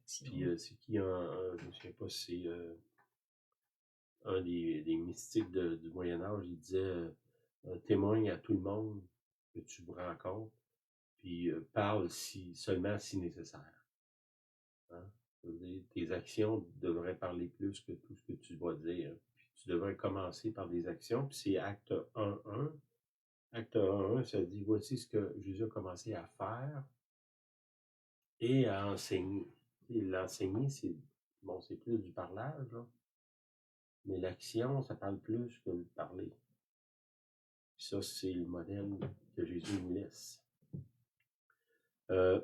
Puis c'est qui je ne sais pas si c'est un des mystiques du Moyen-Âge, il disait témoigne à tout le monde que tu rencontres, puis parle seulement si nécessaire. Hein? Tes actions devraient parler plus que tout ce que tu vas dire. Puis tu devrais commencer par des actions, puis c'est acte 1.1. Acte 1.1, ça dit voici ce que Jésus a commencé à faire et à enseigner. Et l'enseigner, c'est plus du parlage, là. Mais l'action, ça parle plus que le parler. Puis ça, c'est le modèle que Jésus nous laisse. OK,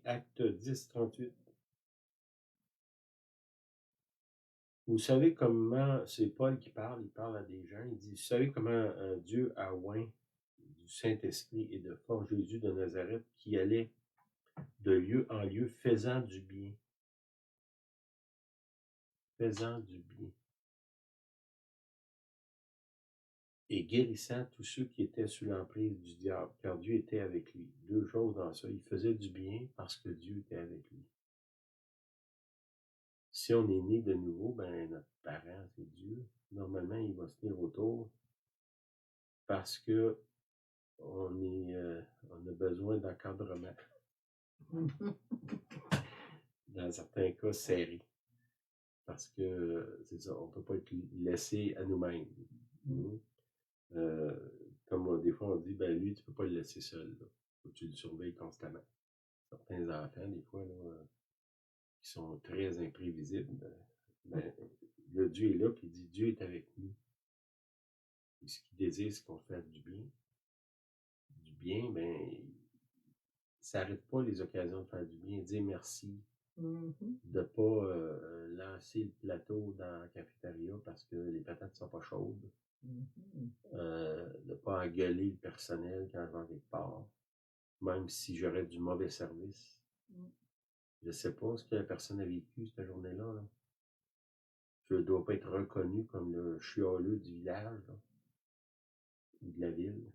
acte 10.38. Vous savez comment, c'est Paul qui parle, il parle à des gens, il dit, vous savez comment Dieu a oint du Saint-Esprit et de force Jésus de Nazareth qui allait de lieu en lieu faisant du bien. Faisant du bien. et guérissant tous ceux qui étaient sous l'emprise du diable, car Dieu était avec lui. Deux choses dans ça. Il faisait du bien parce que Dieu était avec lui. Si on est né de nouveau, ben notre parent, c'est Dieu. Normalement, il va se tenir autour parce que on a besoin d'encadrement. Dans certains cas, serré. Parce que, c'est ça, on ne peut pas être laissé à nous-mêmes. Comme des fois, on dit, ben lui, tu ne peux pas le laisser seul. Là. Faut que tu le surveilles constamment. Certains enfants, des fois, là, qui sont très imprévisibles, ben, le Dieu est là, puis il dit, Dieu est avec nous. Et ce qu'il désire, c'est qu'on fasse du bien. Du bien, ben, ça n'arrête pas les occasions de faire du bien. Dire merci, de ne pas lancer le plateau dans la cafétéria parce que les patates ne sont pas chaudes. De ne pas engueuler le personnel quand je vais quelque part, même si j'aurais du mauvais service. Je ne sais pas ce que la personne a vécu cette journée-là. Là. Je ne dois pas être reconnu comme le chialeux du village là, ou de la ville.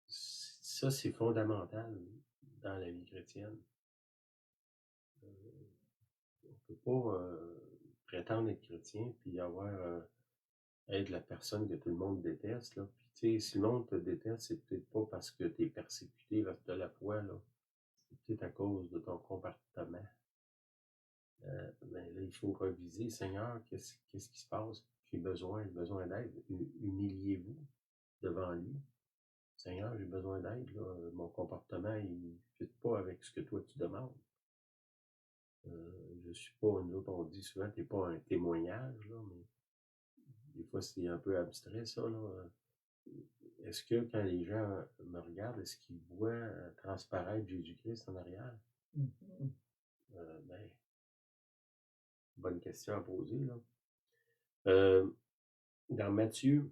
Ça, c'est fondamental dans la vie chrétienne. On ne peut pas prétendre être chrétien puis être la personne que tout le monde déteste. Là. Puis, tu sais, si le monde te déteste, c'est peut-être pas parce que tu es persécuté de la foi. Là. C'est peut-être à cause de ton comportement. Ben là, il faut reviser. Seigneur, qu'est-ce qui se passe? J'ai besoin d'aide. Humiliez-vous devant lui. Seigneur, j'ai besoin d'aide. Là. Mon comportement, il ne fit pas avec ce que toi tu demandes. Je suis pas, nous autres, on dit souvent, tu n'es pas un témoignage, là, mais des fois, c'est un peu abstrait, ça. Là. Est-ce que quand les gens me regardent, est-ce qu'ils voient transparaître Jésus-Christ en arrière? Ben, bonne question à poser, là. Dans Matthieu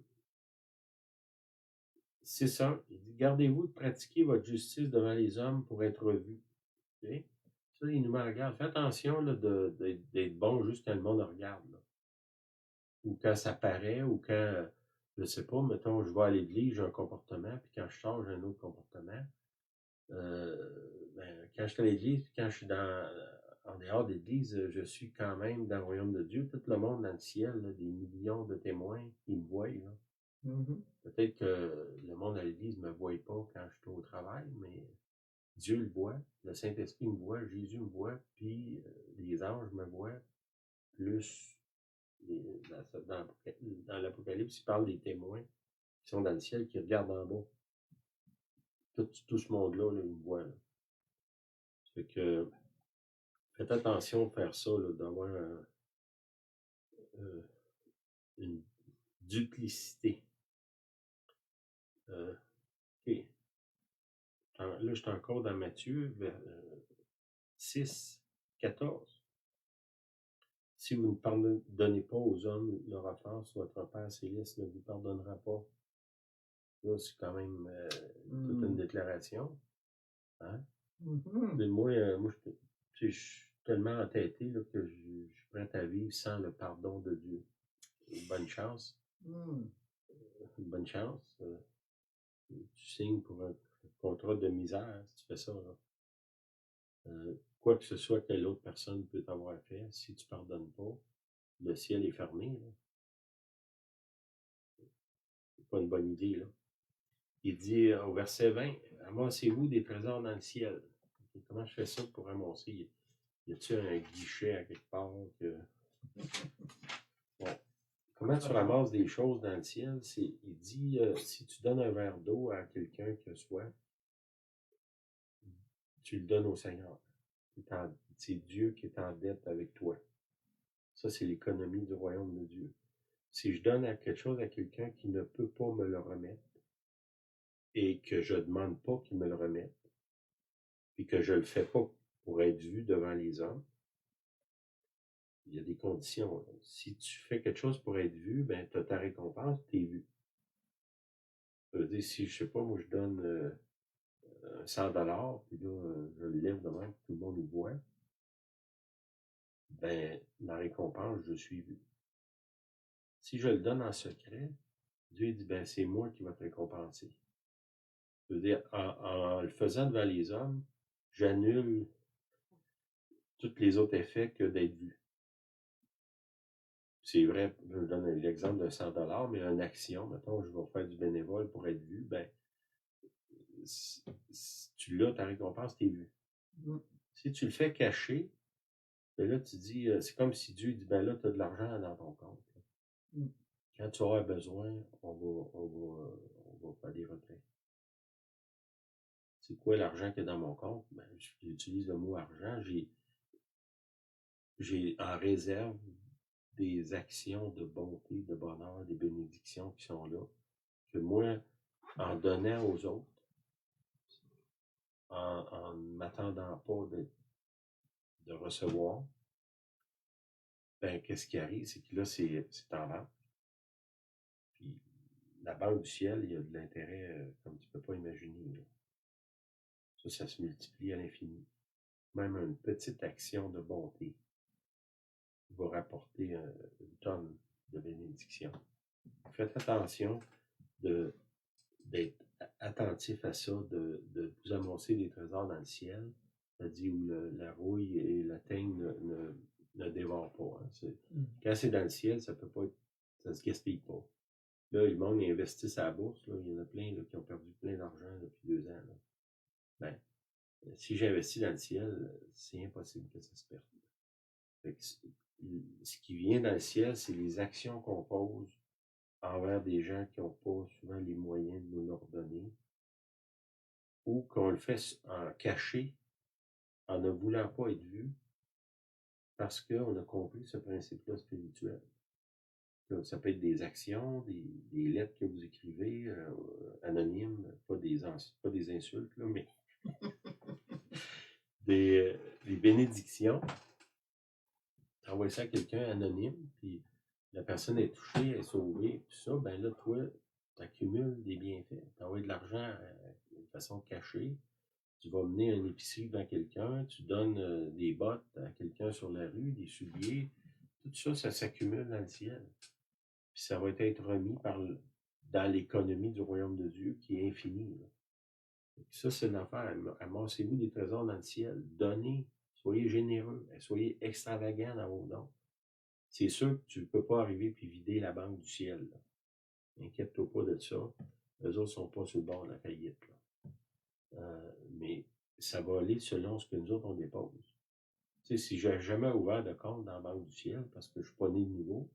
6:1, il dit, gardez-vous de pratiquer votre justice devant les hommes pour être vus. Okay? Ça, il nous met en garde. Fais attention là, d'être bon juste quand le monde regarde. Là. Ou quand ça paraît, ou quand, je sais pas, mettons, je vais à l'église, j'ai un comportement, puis quand je sors, j'ai un autre comportement. Ben, quand je suis à l'église, puis quand je suis en dehors de l'église, je suis quand même dans le royaume de Dieu. Tout le monde dans le ciel, là, des millions de témoins, ils me voient. Là. Peut-être que le monde à l'église ne me voit pas quand je suis au travail, mais Dieu le voit, le Saint-Esprit me voit, Jésus me voit, puis les anges me voient, plus dans l'Apocalypse, il parle des témoins qui sont dans le ciel, qui regardent en bas. Tout ce monde-là, là, il me voit. Là. Fait que faites attention de faire ça, d'avoir une duplicité. OK. Là, je suis encore dans Matthieu 6, 14. Si vous ne pardonnez pas aux hommes leur offense, votre Père Céleste ne vous pardonnera pas. Là, c'est quand même toute une déclaration. Hein? Mais moi, je suis tellement entêté là, que je suis prêt à vivre sans le pardon de Dieu. Une bonne chance. Une bonne chance. Tu signes pour un contrat de misère si tu fais ça. Là. Quoi que ce soit que l'autre personne peut t'avoir fait, si tu ne pardonnes pas, le ciel est fermé. Là. C'est pas une bonne idée. Là. Il dit au verset 20, amassez-vous des trésors dans le ciel. Et comment je fais ça pour amasser? Y a-t-il un guichet à quelque part que. Bon. Comment tu ramasses des choses dans le ciel? Il dit si tu donnes un verre d'eau à quelqu'un qui a soif, tu le donnes au Seigneur. C'est Dieu qui est en dette avec toi. Ça, c'est l'économie du royaume de Dieu. Si je donne quelque chose à quelqu'un qui ne peut pas me le remettre et que je ne demande pas qu'il me le remette et que je ne le fais pas pour être vu devant les hommes, il y a des conditions. Si tu fais quelque chose pour être vu, ben, tu as ta récompense, tu es vu. Ça veut dire, si, je sais pas, moi, je donne 100$, puis là, je le lève devant, tout le monde le voit, ben, ma récompense, je suis vu. Si je le donne en secret, Dieu dit, ben c'est moi qui va te récompenser. Je veux dire, en le faisant devant les hommes, j'annule tous les autres effets que d'être vu. C'est vrai, je donne l'exemple de 100 $, mais une action, mettons, je vais faire du bénévole pour être vu, ben, si tu l'as, ta récompense, t'es vu. Si tu le fais cacher, ben là, tu dis, c'est comme si Dieu dit, ben là, tu as de l'argent dans ton compte. Quand tu auras besoin, on va faire des retraits. C'est quoi l'argent qu'il y a dans mon compte? Ben, j'utilise le mot argent. J'ai en réserve des actions de bonté, de bonheur, des bénédictions qui sont là, que moi, en donnant aux autres, en ne m'attendant pas de recevoir, ben, qu'est-ce qui arrive? C'est que là, c'est en vente. Puis, la banque du ciel, il y a de l'intérêt comme tu ne peux pas imaginer. Là. Ça se multiplie à l'infini. Même une petite action de bonté va rapporter une tonne de bénédictions. Faites attention d'être attentif à ça, de vous amasser des trésors dans le ciel, c'est-à-dire où la rouille et la teigne ne dévorent pas. Hein. Quand c'est dans le ciel, ça peut pas être, ça se gaspille pas. Là, le monde investit à la bourse, là, il y en a plein là, qui ont perdu plein d'argent depuis 2 ans. Là. Ben, si j'investis dans le ciel, c'est impossible que ça se perde. Fait que ce qui vient dans le ciel, c'est les actions qu'on pose envers des gens qui n'ont pas souvent les moyens de nous leur donner, ou qu'on le fait en caché, en ne voulant pas être vu, parce qu'on a compris ce principe-là spirituel. Ça peut être des actions, des lettres que vous écrivez, anonymes, pas des insultes, là, mais des bénédictions. Envoyer ça à quelqu'un anonyme, puis la personne est touchée, est sauvée, tout ça, ben là, toi, tu accumules des bienfaits. Tu envoies de l'argent de façon cachée, tu vas mener un épicerie devant quelqu'un, tu donnes des bottes à quelqu'un sur la rue, des souliers, tout ça, ça s'accumule dans le ciel. Puis ça va être remis dans l'économie du royaume de Dieu qui est infinie. Là. Ça, c'est une affaire. Amassez-vous des trésors dans le ciel. Donnez, soyez généreux, soyez extravagants dans vos dons. C'est sûr que tu ne peux pas arriver puis vider la banque du ciel. Inquiète-toi pas de ça. Eux autres ne sont pas sur le bord de la faillite. Là. Mais ça va aller selon ce que nous autres on dépose. Tu sais, si j'ai jamais ouvert de compte dans la banque du ciel parce que je ne suis pas né de nouveau,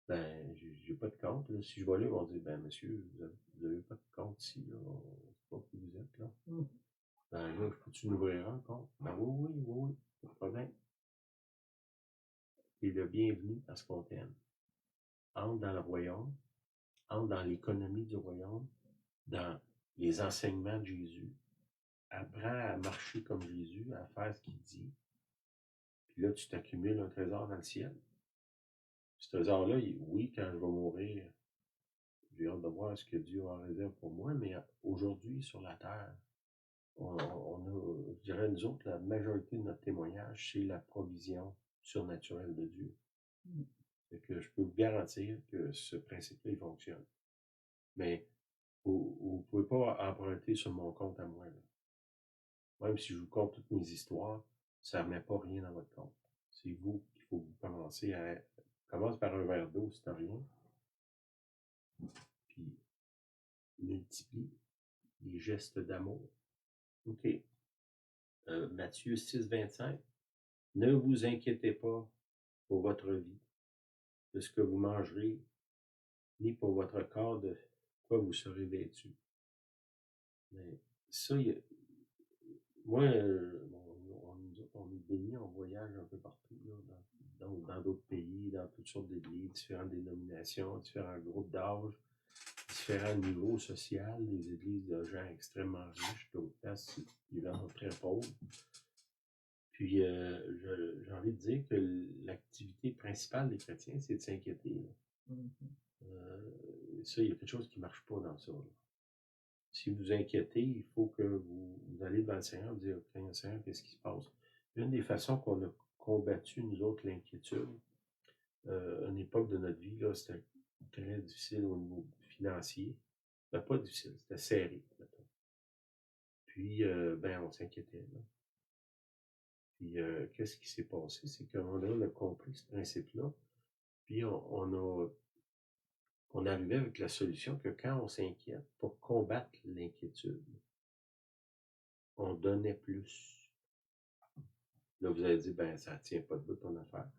ben, j'ai pas de compte. Là. Si je vais là, ils vont dire, ben, monsieur, vous avez pas de compte ici, là. On ne sait pas qui vous êtes, là. Ben, là, peux-tu nous ouvrir un compte? Ben, oui, pas de problème. Et le bienvenu parce qu'on t'aime. Entre dans le royaume, entre dans l'économie du royaume, dans les enseignements de Jésus. Apprends à marcher comme Jésus, à faire ce qu'il dit. Puis là, tu t'accumules un trésor dans le ciel. Ce trésor-là, oui, quand je vais mourir, j'ai hâte de voir ce que Dieu a en réserve pour moi, mais aujourd'hui, sur la terre, on a, je dirais, nous autres, la majorité de notre témoignage, c'est la provision surnaturelle de Dieu. Fait que je peux vous garantir que ce principe-là, il fonctionne. Mais vous ne pouvez pas emprunter sur mon compte à moi. Là. Même si je vous compte toutes mes histoires, ça ne remet pas rien dans votre compte. C'est vous qu'il faut vous commencer à... Commence par un verre d'eau si tu n'as rien. Puis multiplie les gestes d'amour. OK. Matthieu 6, 25. Ne vous inquiétez pas pour votre vie, de ce que vous mangerez, ni pour votre corps, de quoi vous serez vêtu. Mais ça, moi, on est bénis, on voyage un peu partout, là, dans d'autres pays, dans toutes sortes d'églises, différentes dénominations, différents groupes d'âge, différents niveaux sociaux, des églises de gens extrêmement riches, d'autres places, des gens très pauvres. Puis, j'ai envie de dire que l'activité principale des chrétiens, c'est de s'inquiéter. Ça, il y a quelque chose qui ne marche pas dans ça. Là. Si vous vous inquiétez, il faut que vous allez devant le Seigneur et vous dire, OK, Seigneur, qu'est-ce qui se passe? Une des façons qu'on a combattu, nous autres, l'inquiétude, une époque de notre vie, là, c'était très difficile au niveau financier. Ben, pas difficile, c'était serré, mettons. Puis, ben, on s'inquiétait, là. Puis, qu'est-ce qui s'est passé? C'est qu'à un moment donné, on a compris ce principe-là. Puis, on arrivait avec la solution que quand on s'inquiète, pour combattre l'inquiétude, on donnait plus. Là, vous allez dire, ben, ça ne tient pas debout ton affaire.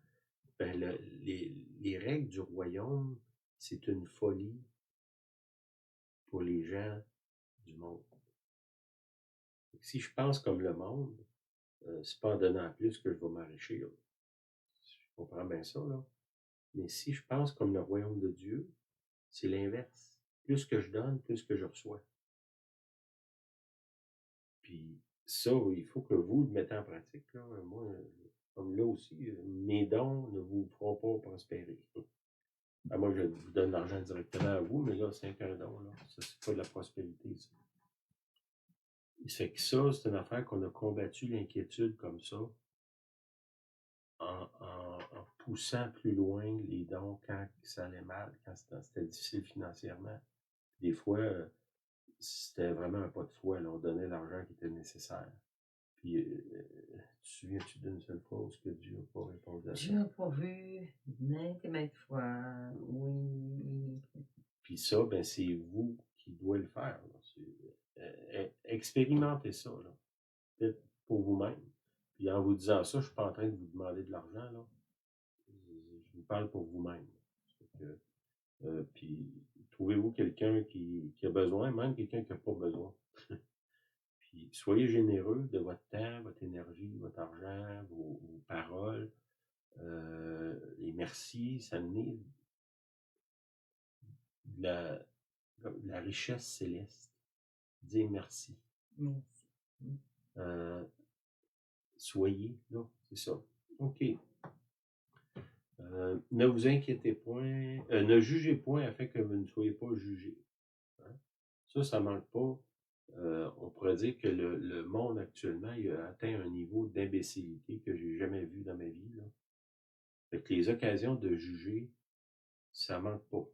Ben, les règles du royaume, c'est une folie pour les gens du monde. Si je pense comme le monde, c'est pas en donnant plus que je vais m'enrichir. Je comprends bien ça, là. Mais si je pense comme le royaume de Dieu, c'est l'inverse. Plus que je donne, plus que je reçois. Puis ça, il faut que vous le mettez en pratique, là. Moi, comme là aussi, mes dons ne vous feront pas prospérer. Moi, je vous donne l'argent directement à vous, mais là, c'est qu'un don, là. Ça, c'est pas de la prospérité, ça. C'est que ça, c'est une affaire qu'on a combattu l'inquiétude comme ça, en poussant plus loin les dons quand ça allait mal, quand c'était difficile financièrement. Des fois, c'était vraiment un pas de foi, là. On donnait l'argent qui était nécessaire. Puis, tu te souviens-tu d'une seule fois où ce que Dieu n'a pas répondu à ça? Dieu a pourvu maintes et maintes fois, oui. Puis ça, ben, c'est vous qui devez le faire, là. Expérimentez ça, là. Faites pour vous-même. Puis en vous disant ça, je ne suis pas en train de vous demander de l'argent, là. Je vous parle pour vous-même. Puis trouvez-vous quelqu'un qui a besoin, même quelqu'un qui n'a pas besoin. Puis soyez généreux de votre temps, votre énergie, votre argent, vos paroles. Les merci, ça naît de la richesse céleste. Dire merci. Merci. Soyez là, c'est ça. OK. Ne vous inquiétez point, ne jugez point afin que vous ne soyez pas jugés. Hein? Ça manque pas. On pourrait dire que le monde actuellement il a atteint un niveau d'imbécilité que j'ai jamais vu dans ma vie, là. Fait que les occasions de juger, ça manque pas.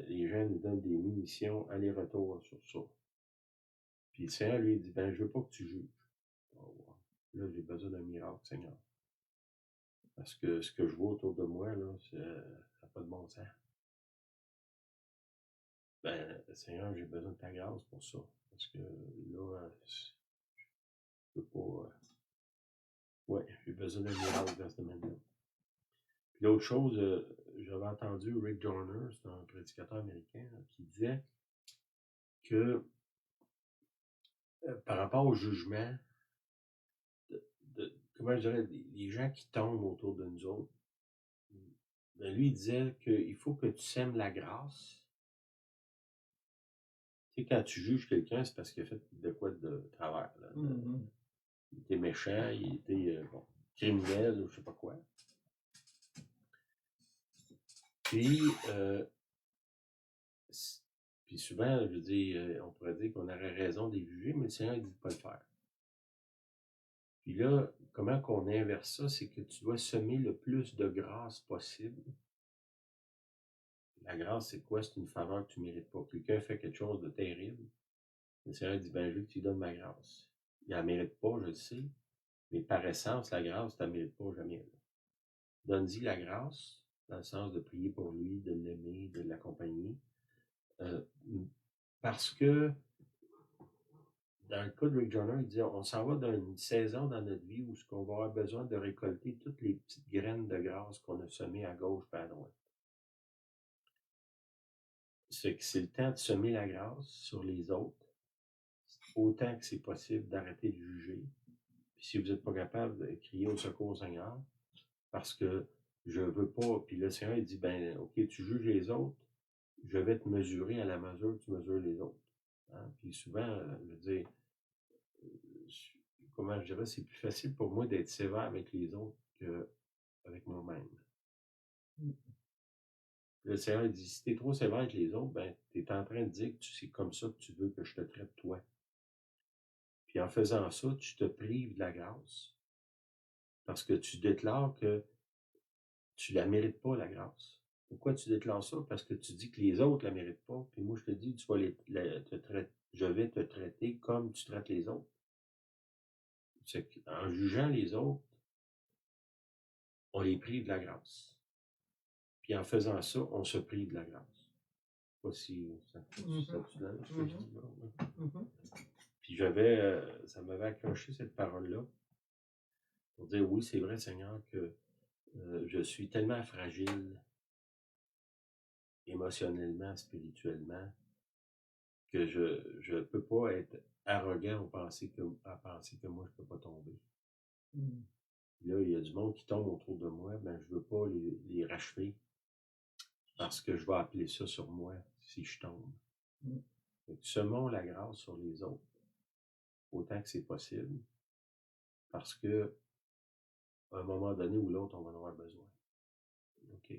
Les gens nous donnent des munitions aller-retour sur ça. Puis le Seigneur lui dit, ben, je veux pas que tu juges. Oh, wow. Là, j'ai besoin d'un miracle, Seigneur. Parce que ce que je vois autour de moi, là, ça n'a pas de bon sens. Ben, Seigneur, j'ai besoin de ta grâce pour ça. Parce que là, je peux pas. Ouais, j'ai besoin d'un miracle dans ce domaine-là. Puis l'autre chose, j'avais entendu Rick Joyner, c'est un prédicateur américain, là, qui disait que par rapport au jugement, comment je dirais, les gens qui tombent autour de nous autres, ben lui, il disait qu'il faut que tu sèmes la grâce. Tu sais, quand tu juges quelqu'un, c'est parce qu'il a fait de quoi de travers. Là. Il était méchant, il était criminel ou je sais pas quoi. Puis souvent, je veux dire, on pourrait dire qu'on aurait raison de les juger, mais le Seigneur ne dit pas le faire. Puis là, comment qu'on inverse ça, c'est que tu dois semer le plus de grâce possible. La grâce, c'est quoi? C'est une faveur que tu ne mérites pas. Quelqu'un fait quelque chose de terrible. Le Seigneur dit, ben, je veux que tu lui donnes ma grâce. Il ne la mérite pas, je le sais, mais par essence, la grâce, tu ne la mérites pas jamais. Donne-y la grâce, dans le sens de prier pour lui, de l'aimer, de l'accompagner. Parce que, dans le cas de Rick Joyner, il dit, on s'en va dans une saison dans notre vie où on va avoir besoin de récolter toutes les petites graines de grâce qu'on a semées à gauche et à droite. C'est que c'est le temps de semer la grâce sur les autres, autant que c'est possible d'arrêter de juger. Puis si vous n'êtes pas capable de crier au secours au Seigneur, parce que je veux pas, puis le Seigneur il dit, ben ok, tu juges les autres, je vais te mesurer à la mesure que tu mesures les autres. Hein? Puis souvent, je veux dire, comment je dirais, c'est plus facile pour moi d'être sévère avec les autres qu'avec moi-même. Le Seigneur dit, si tu es trop sévère avec les autres, ben, tu es en train de dire que c'est comme ça que tu veux que je te traite toi. Puis en faisant ça, tu te prives de la grâce. Parce que tu déclares que tu la mérites pas, la grâce. Pourquoi tu déclares ça? Parce que tu dis que les autres la méritent pas. Puis moi, je te dis, tu vas je vais te traiter comme tu traites les autres. En jugeant les autres, on les prive de la grâce. Puis en faisant ça, on se prive de la grâce. Pas si ça ce que je dis là. Puis ça m'avait accroché cette parole-là pour dire oui, c'est vrai, Seigneur, que je suis tellement fragile émotionnellement, spirituellement, que je peux pas être arrogant à penser que moi, je peux pas tomber. Là, il y a du monde qui tombe autour de moi, ben je veux pas les rachever parce que je vais appeler ça sur moi si je tombe. Fait que semons la grâce sur les autres, autant que c'est possible, parce que à un moment donné ou l'autre, on va en avoir besoin. OK.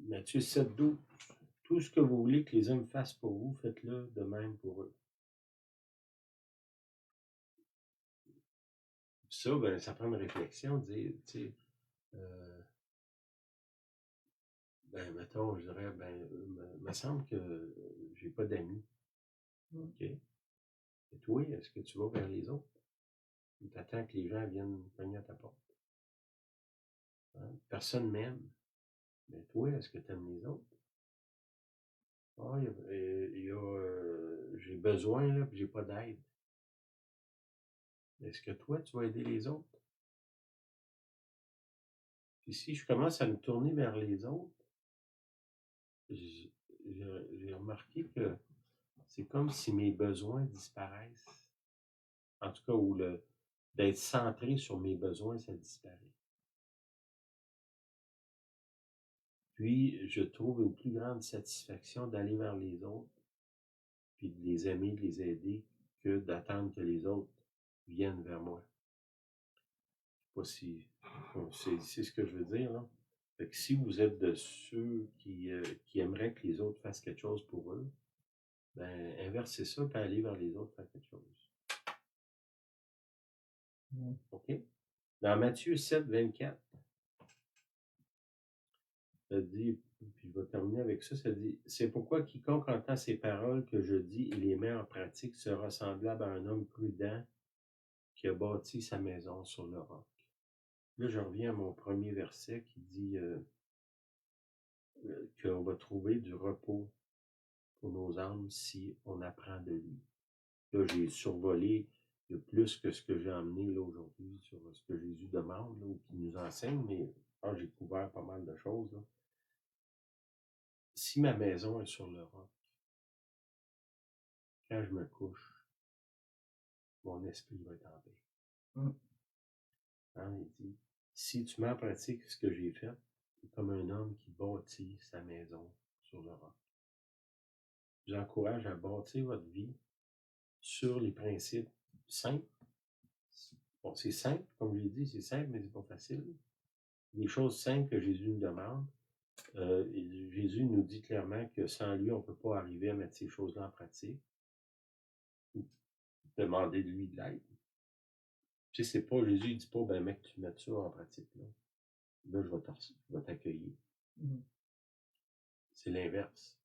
Matthieu 7,12. Tout ce que vous voulez que les hommes fassent pour vous, faites-le de même pour eux. Ça, ben, ça prend une réflexion, de dire, tu sais, ben, mettons, je dirais, ben, me semble que j'ai pas d'amis. OK. Et toi, est-ce que tu vas vers les autres? Ou t'attends que les gens viennent cogner à ta porte? Hein? Personne m'aime. Mais toi, est-ce que tu aimes les autres? Ah, j'ai besoin, là, puis j'ai pas d'aide. Est-ce que toi, tu vas aider les autres? Puis si je commence à me tourner vers les autres, j'ai remarqué que c'est comme si mes besoins disparaissent. En tout cas, d'être centré sur mes besoins, ça disparaît. Puis, je trouve une plus grande satisfaction d'aller vers les autres, puis de les aimer, de les aider, que d'attendre que les autres viennent vers moi. Je sais pas si c'est ce que je veux dire, là. Fait que si vous êtes de ceux qui aimeraient que les autres fassent quelque chose pour eux, ben, inversez ça, puis allez vers les autres faire quelque chose. OK? Dans Matthieu 7, 24, ça dit, puis je vais terminer avec ça, ça dit, c'est pourquoi quiconque entend ces paroles que je dis et les met en pratique sera semblable à un homme prudent qui a bâti sa maison sur le roc. Là, je reviens à mon premier verset qui dit qu'on va trouver du repos pour nos âmes si on apprend de lui. Là, j'ai survolé de plus que ce que j'ai emmené là aujourd'hui sur ce que Jésus demande là, ou qu'il nous enseigne, mais j'ai couvert pas mal de choses. Là. Si ma maison est sur le roc, quand je me couche, mon esprit va être en paix. Hein, il dit, si tu mets en pratique ce que j'ai fait, c'est comme un homme qui bâtit sa maison sur le roc. Je vous encourage à bâtir votre vie sur les principes simples. Bon, c'est simple, comme je l'ai dit, c'est simple, mais c'est pas facile. Les choses simples que Jésus nous demande. Jésus nous dit clairement que sans lui, on ne peut pas arriver à mettre ces choses-là en pratique. Demander de lui de l'aide. Tu sais, c'est pas, Jésus ne dit pas, ben mec, tu mets ça en pratique. Là je vais t'accueillir. C'est l'inverse.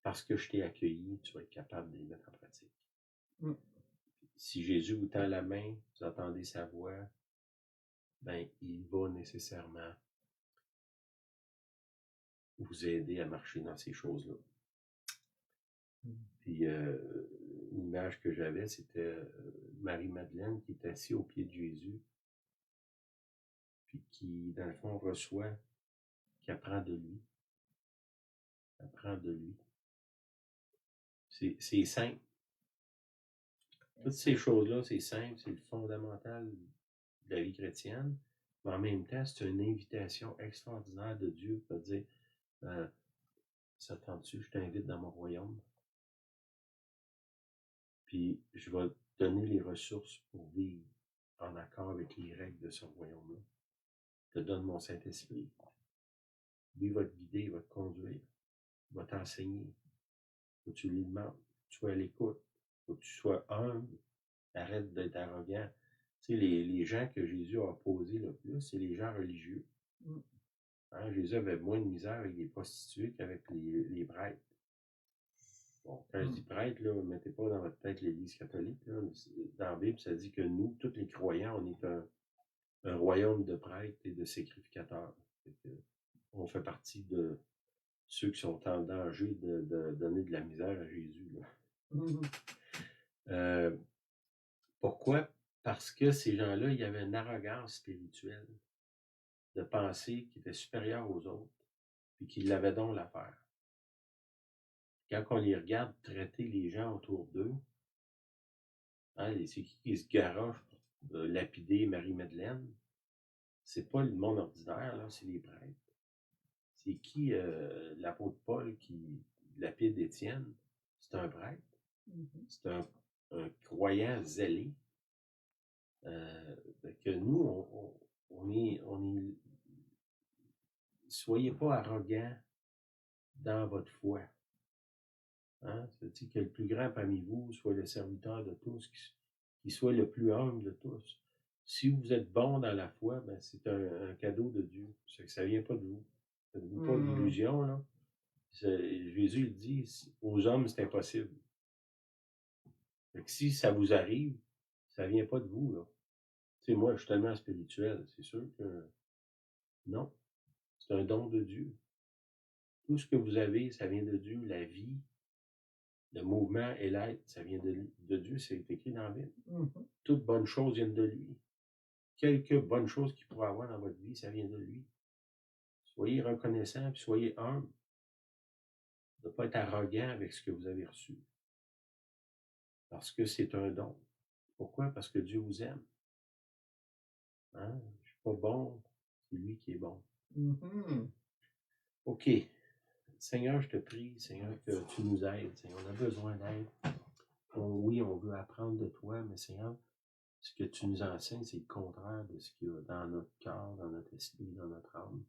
Parce que je t'ai accueilli, tu vas être capable de les mettre en pratique. Si Jésus vous tend la main, vous entendez sa voix, ben, il va nécessairement vous aider à marcher dans ces choses-là. Puis, l'image que j'avais, c'était Marie-Madeleine qui est assise au pied de Jésus, puis qui, dans le fond, reçoit, qui apprend de lui. Apprend de lui. C'est simple. Toutes ces choses-là, c'est simple, c'est le fondamental de la vie chrétienne, mais en même temps, c'est une invitation extraordinaire de Dieu pour dire ça te tente-tu, je t'invite dans mon royaume. Puis je vais te donner les ressources pour vivre en accord avec les règles de ce royaume-là. Je te donne mon Saint-Esprit. Lui va te guider, il va te conduire, il va t'enseigner. Faut que tu lui demandes, faut que tu sois à l'écoute, faut que tu sois humble, arrête d'être arrogant. Tu sais, les gens que Jésus a opposés le plus, c'est les gens religieux. Mm. Hein, Jésus avait moins de misère avec les prostituées qu'avec les prêtres. Bon, quand je dis prêtre, là, ne mettez pas dans votre tête l'Église catholique. Là. Dans la Bible, ça dit que nous, tous les croyants, on est un royaume de prêtres et de sacrificateurs. On fait partie de ceux qui sont en danger de donner de la misère à Jésus. Là. Mhm. Pourquoi? Parce que ces gens-là, il y avait une arrogance spirituelle de penser qu'ils étaient supérieurs aux autres, puis qu'ils l'avaient donc l'affaire. Quand on les regarde traiter les gens autour d'eux, hein, c'est qui se garoche pour lapider Marie-Madeleine? C'est pas le monde ordinaire, là, c'est les prêtres. C'est qui l'apôtre Paul qui lapide Étienne? C'est un prêtre. C'est un croyant zélé. Que nous, on est. Soyez pas arrogants dans votre foi. Hein? C'est-à-dire que le plus grand parmi vous soit le serviteur de tous, qui soit le plus humble de tous. Si vous êtes bon dans la foi, ben c'est un cadeau de Dieu. Ça ne vient pas de vous. Faites-vous pas d'illusion, là. Jésus il dit, aux hommes, c'est impossible. Fait que si ça vous arrive, ça ne vient pas de vous, là. Tu sais, moi, je suis tellement spirituel, c'est sûr que non. C'est un don de Dieu. Tout ce que vous avez, ça vient de Dieu. La vie, le mouvement et l'être, ça vient de Dieu, c'est écrit dans la Bible. Toutes bonnes choses viennent de lui. Quelques bonnes choses qu'il pourrait avoir dans votre vie, ça vient de lui. Soyez reconnaissants, puis soyez humbles. De ne pas être arrogant avec ce que vous avez reçu. Parce que c'est un don. Pourquoi? Parce que Dieu vous aime. Hein? Je ne suis pas bon, c'est lui qui est bon. OK. Seigneur, je te prie, Seigneur, que tu nous aides. Seigneur, on a besoin d'aide. Oui, on veut apprendre de toi, mais Seigneur, ce que tu nous enseignes, c'est le contraire de ce qu'il y a dans notre cœur, dans notre esprit, dans notre âme.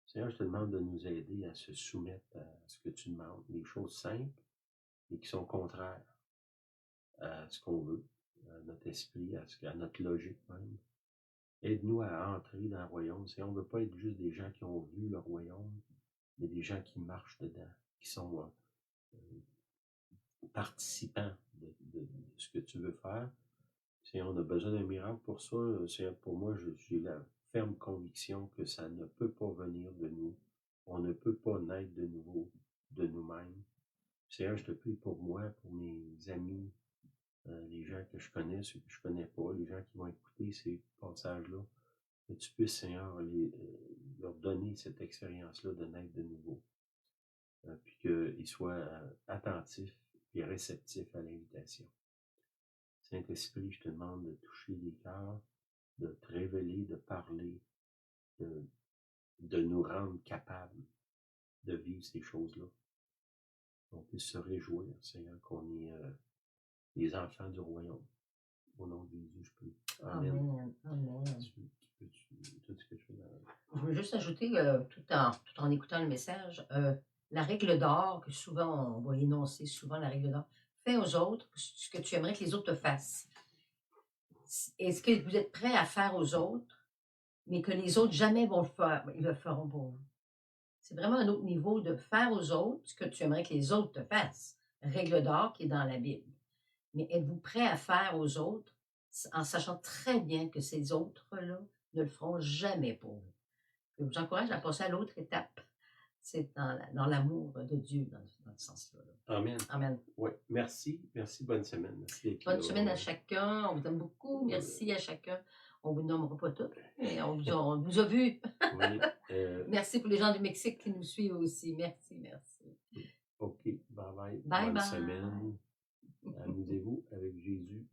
Seigneur, je te demande de nous aider à se soumettre à ce que tu demandes, les choses simples et qui sont contraires à ce qu'on veut, à notre esprit, à notre logique même. Aide-nous à entrer dans le royaume. Seigneur, on ne veut pas être juste des gens qui ont vu le royaume, mais des gens qui marchent dedans, qui sont participants de ce que tu veux faire. Seigneur, on a besoin d'un miracle pour ça. Seigneur, pour moi, j'ai la ferme conviction que ça ne peut pas venir de nous. On ne peut pas naître de nouveau de nous-mêmes. Seigneur, je te prie pour moi, pour mes amis, les gens que je connais, ceux que je ne connais pas, les gens qui vont écouter ces passages-là, que tu puisses, Seigneur, leur donner cette expérience-là de naître de nouveau. Puis qu'ils soient attentifs et réceptifs à l'invitation. Saint-Esprit, je te demande de toucher les cœurs, de te révéler, de parler, de nous rendre capables de vivre ces choses-là. Qu'on puisse se réjouir, Seigneur, qu'on est les enfants du royaume. Au nom de Jésus, je prie. Amen. Amen. Tu dis quelque chose? Je veux juste ajouter, tout en écoutant le message, la règle d'or, que souvent on va énoncer souvent la règle d'or. Fais aux autres ce que tu aimerais que les autres te fassent. Est-ce que vous êtes prêt à faire aux autres, mais que les autres jamais vont le faire, ils le feront pour vous? C'est vraiment un autre niveau de faire aux autres ce que tu aimerais que les autres te fassent. Règle d'or qui est dans la Bible. Mais êtes-vous prêt à faire aux autres en sachant très bien que ces autres-là ne le feront jamais pour vous? Je vous encourage à passer à l'autre étape. C'est dans l'amour de Dieu, dans ce sens-là. Amen. Amen. Oui, merci. Merci, bonne semaine. Merci bonne semaine à chacun. On vous aime beaucoup. Merci à chacun. On ne vous nommera pas tous, mais on vous a vu. Oui, merci pour les gens du Mexique qui nous suivent aussi. Merci, merci. OK, bye bye. Bye Bonne bye. semaine. Amusez-vous avec Jésus.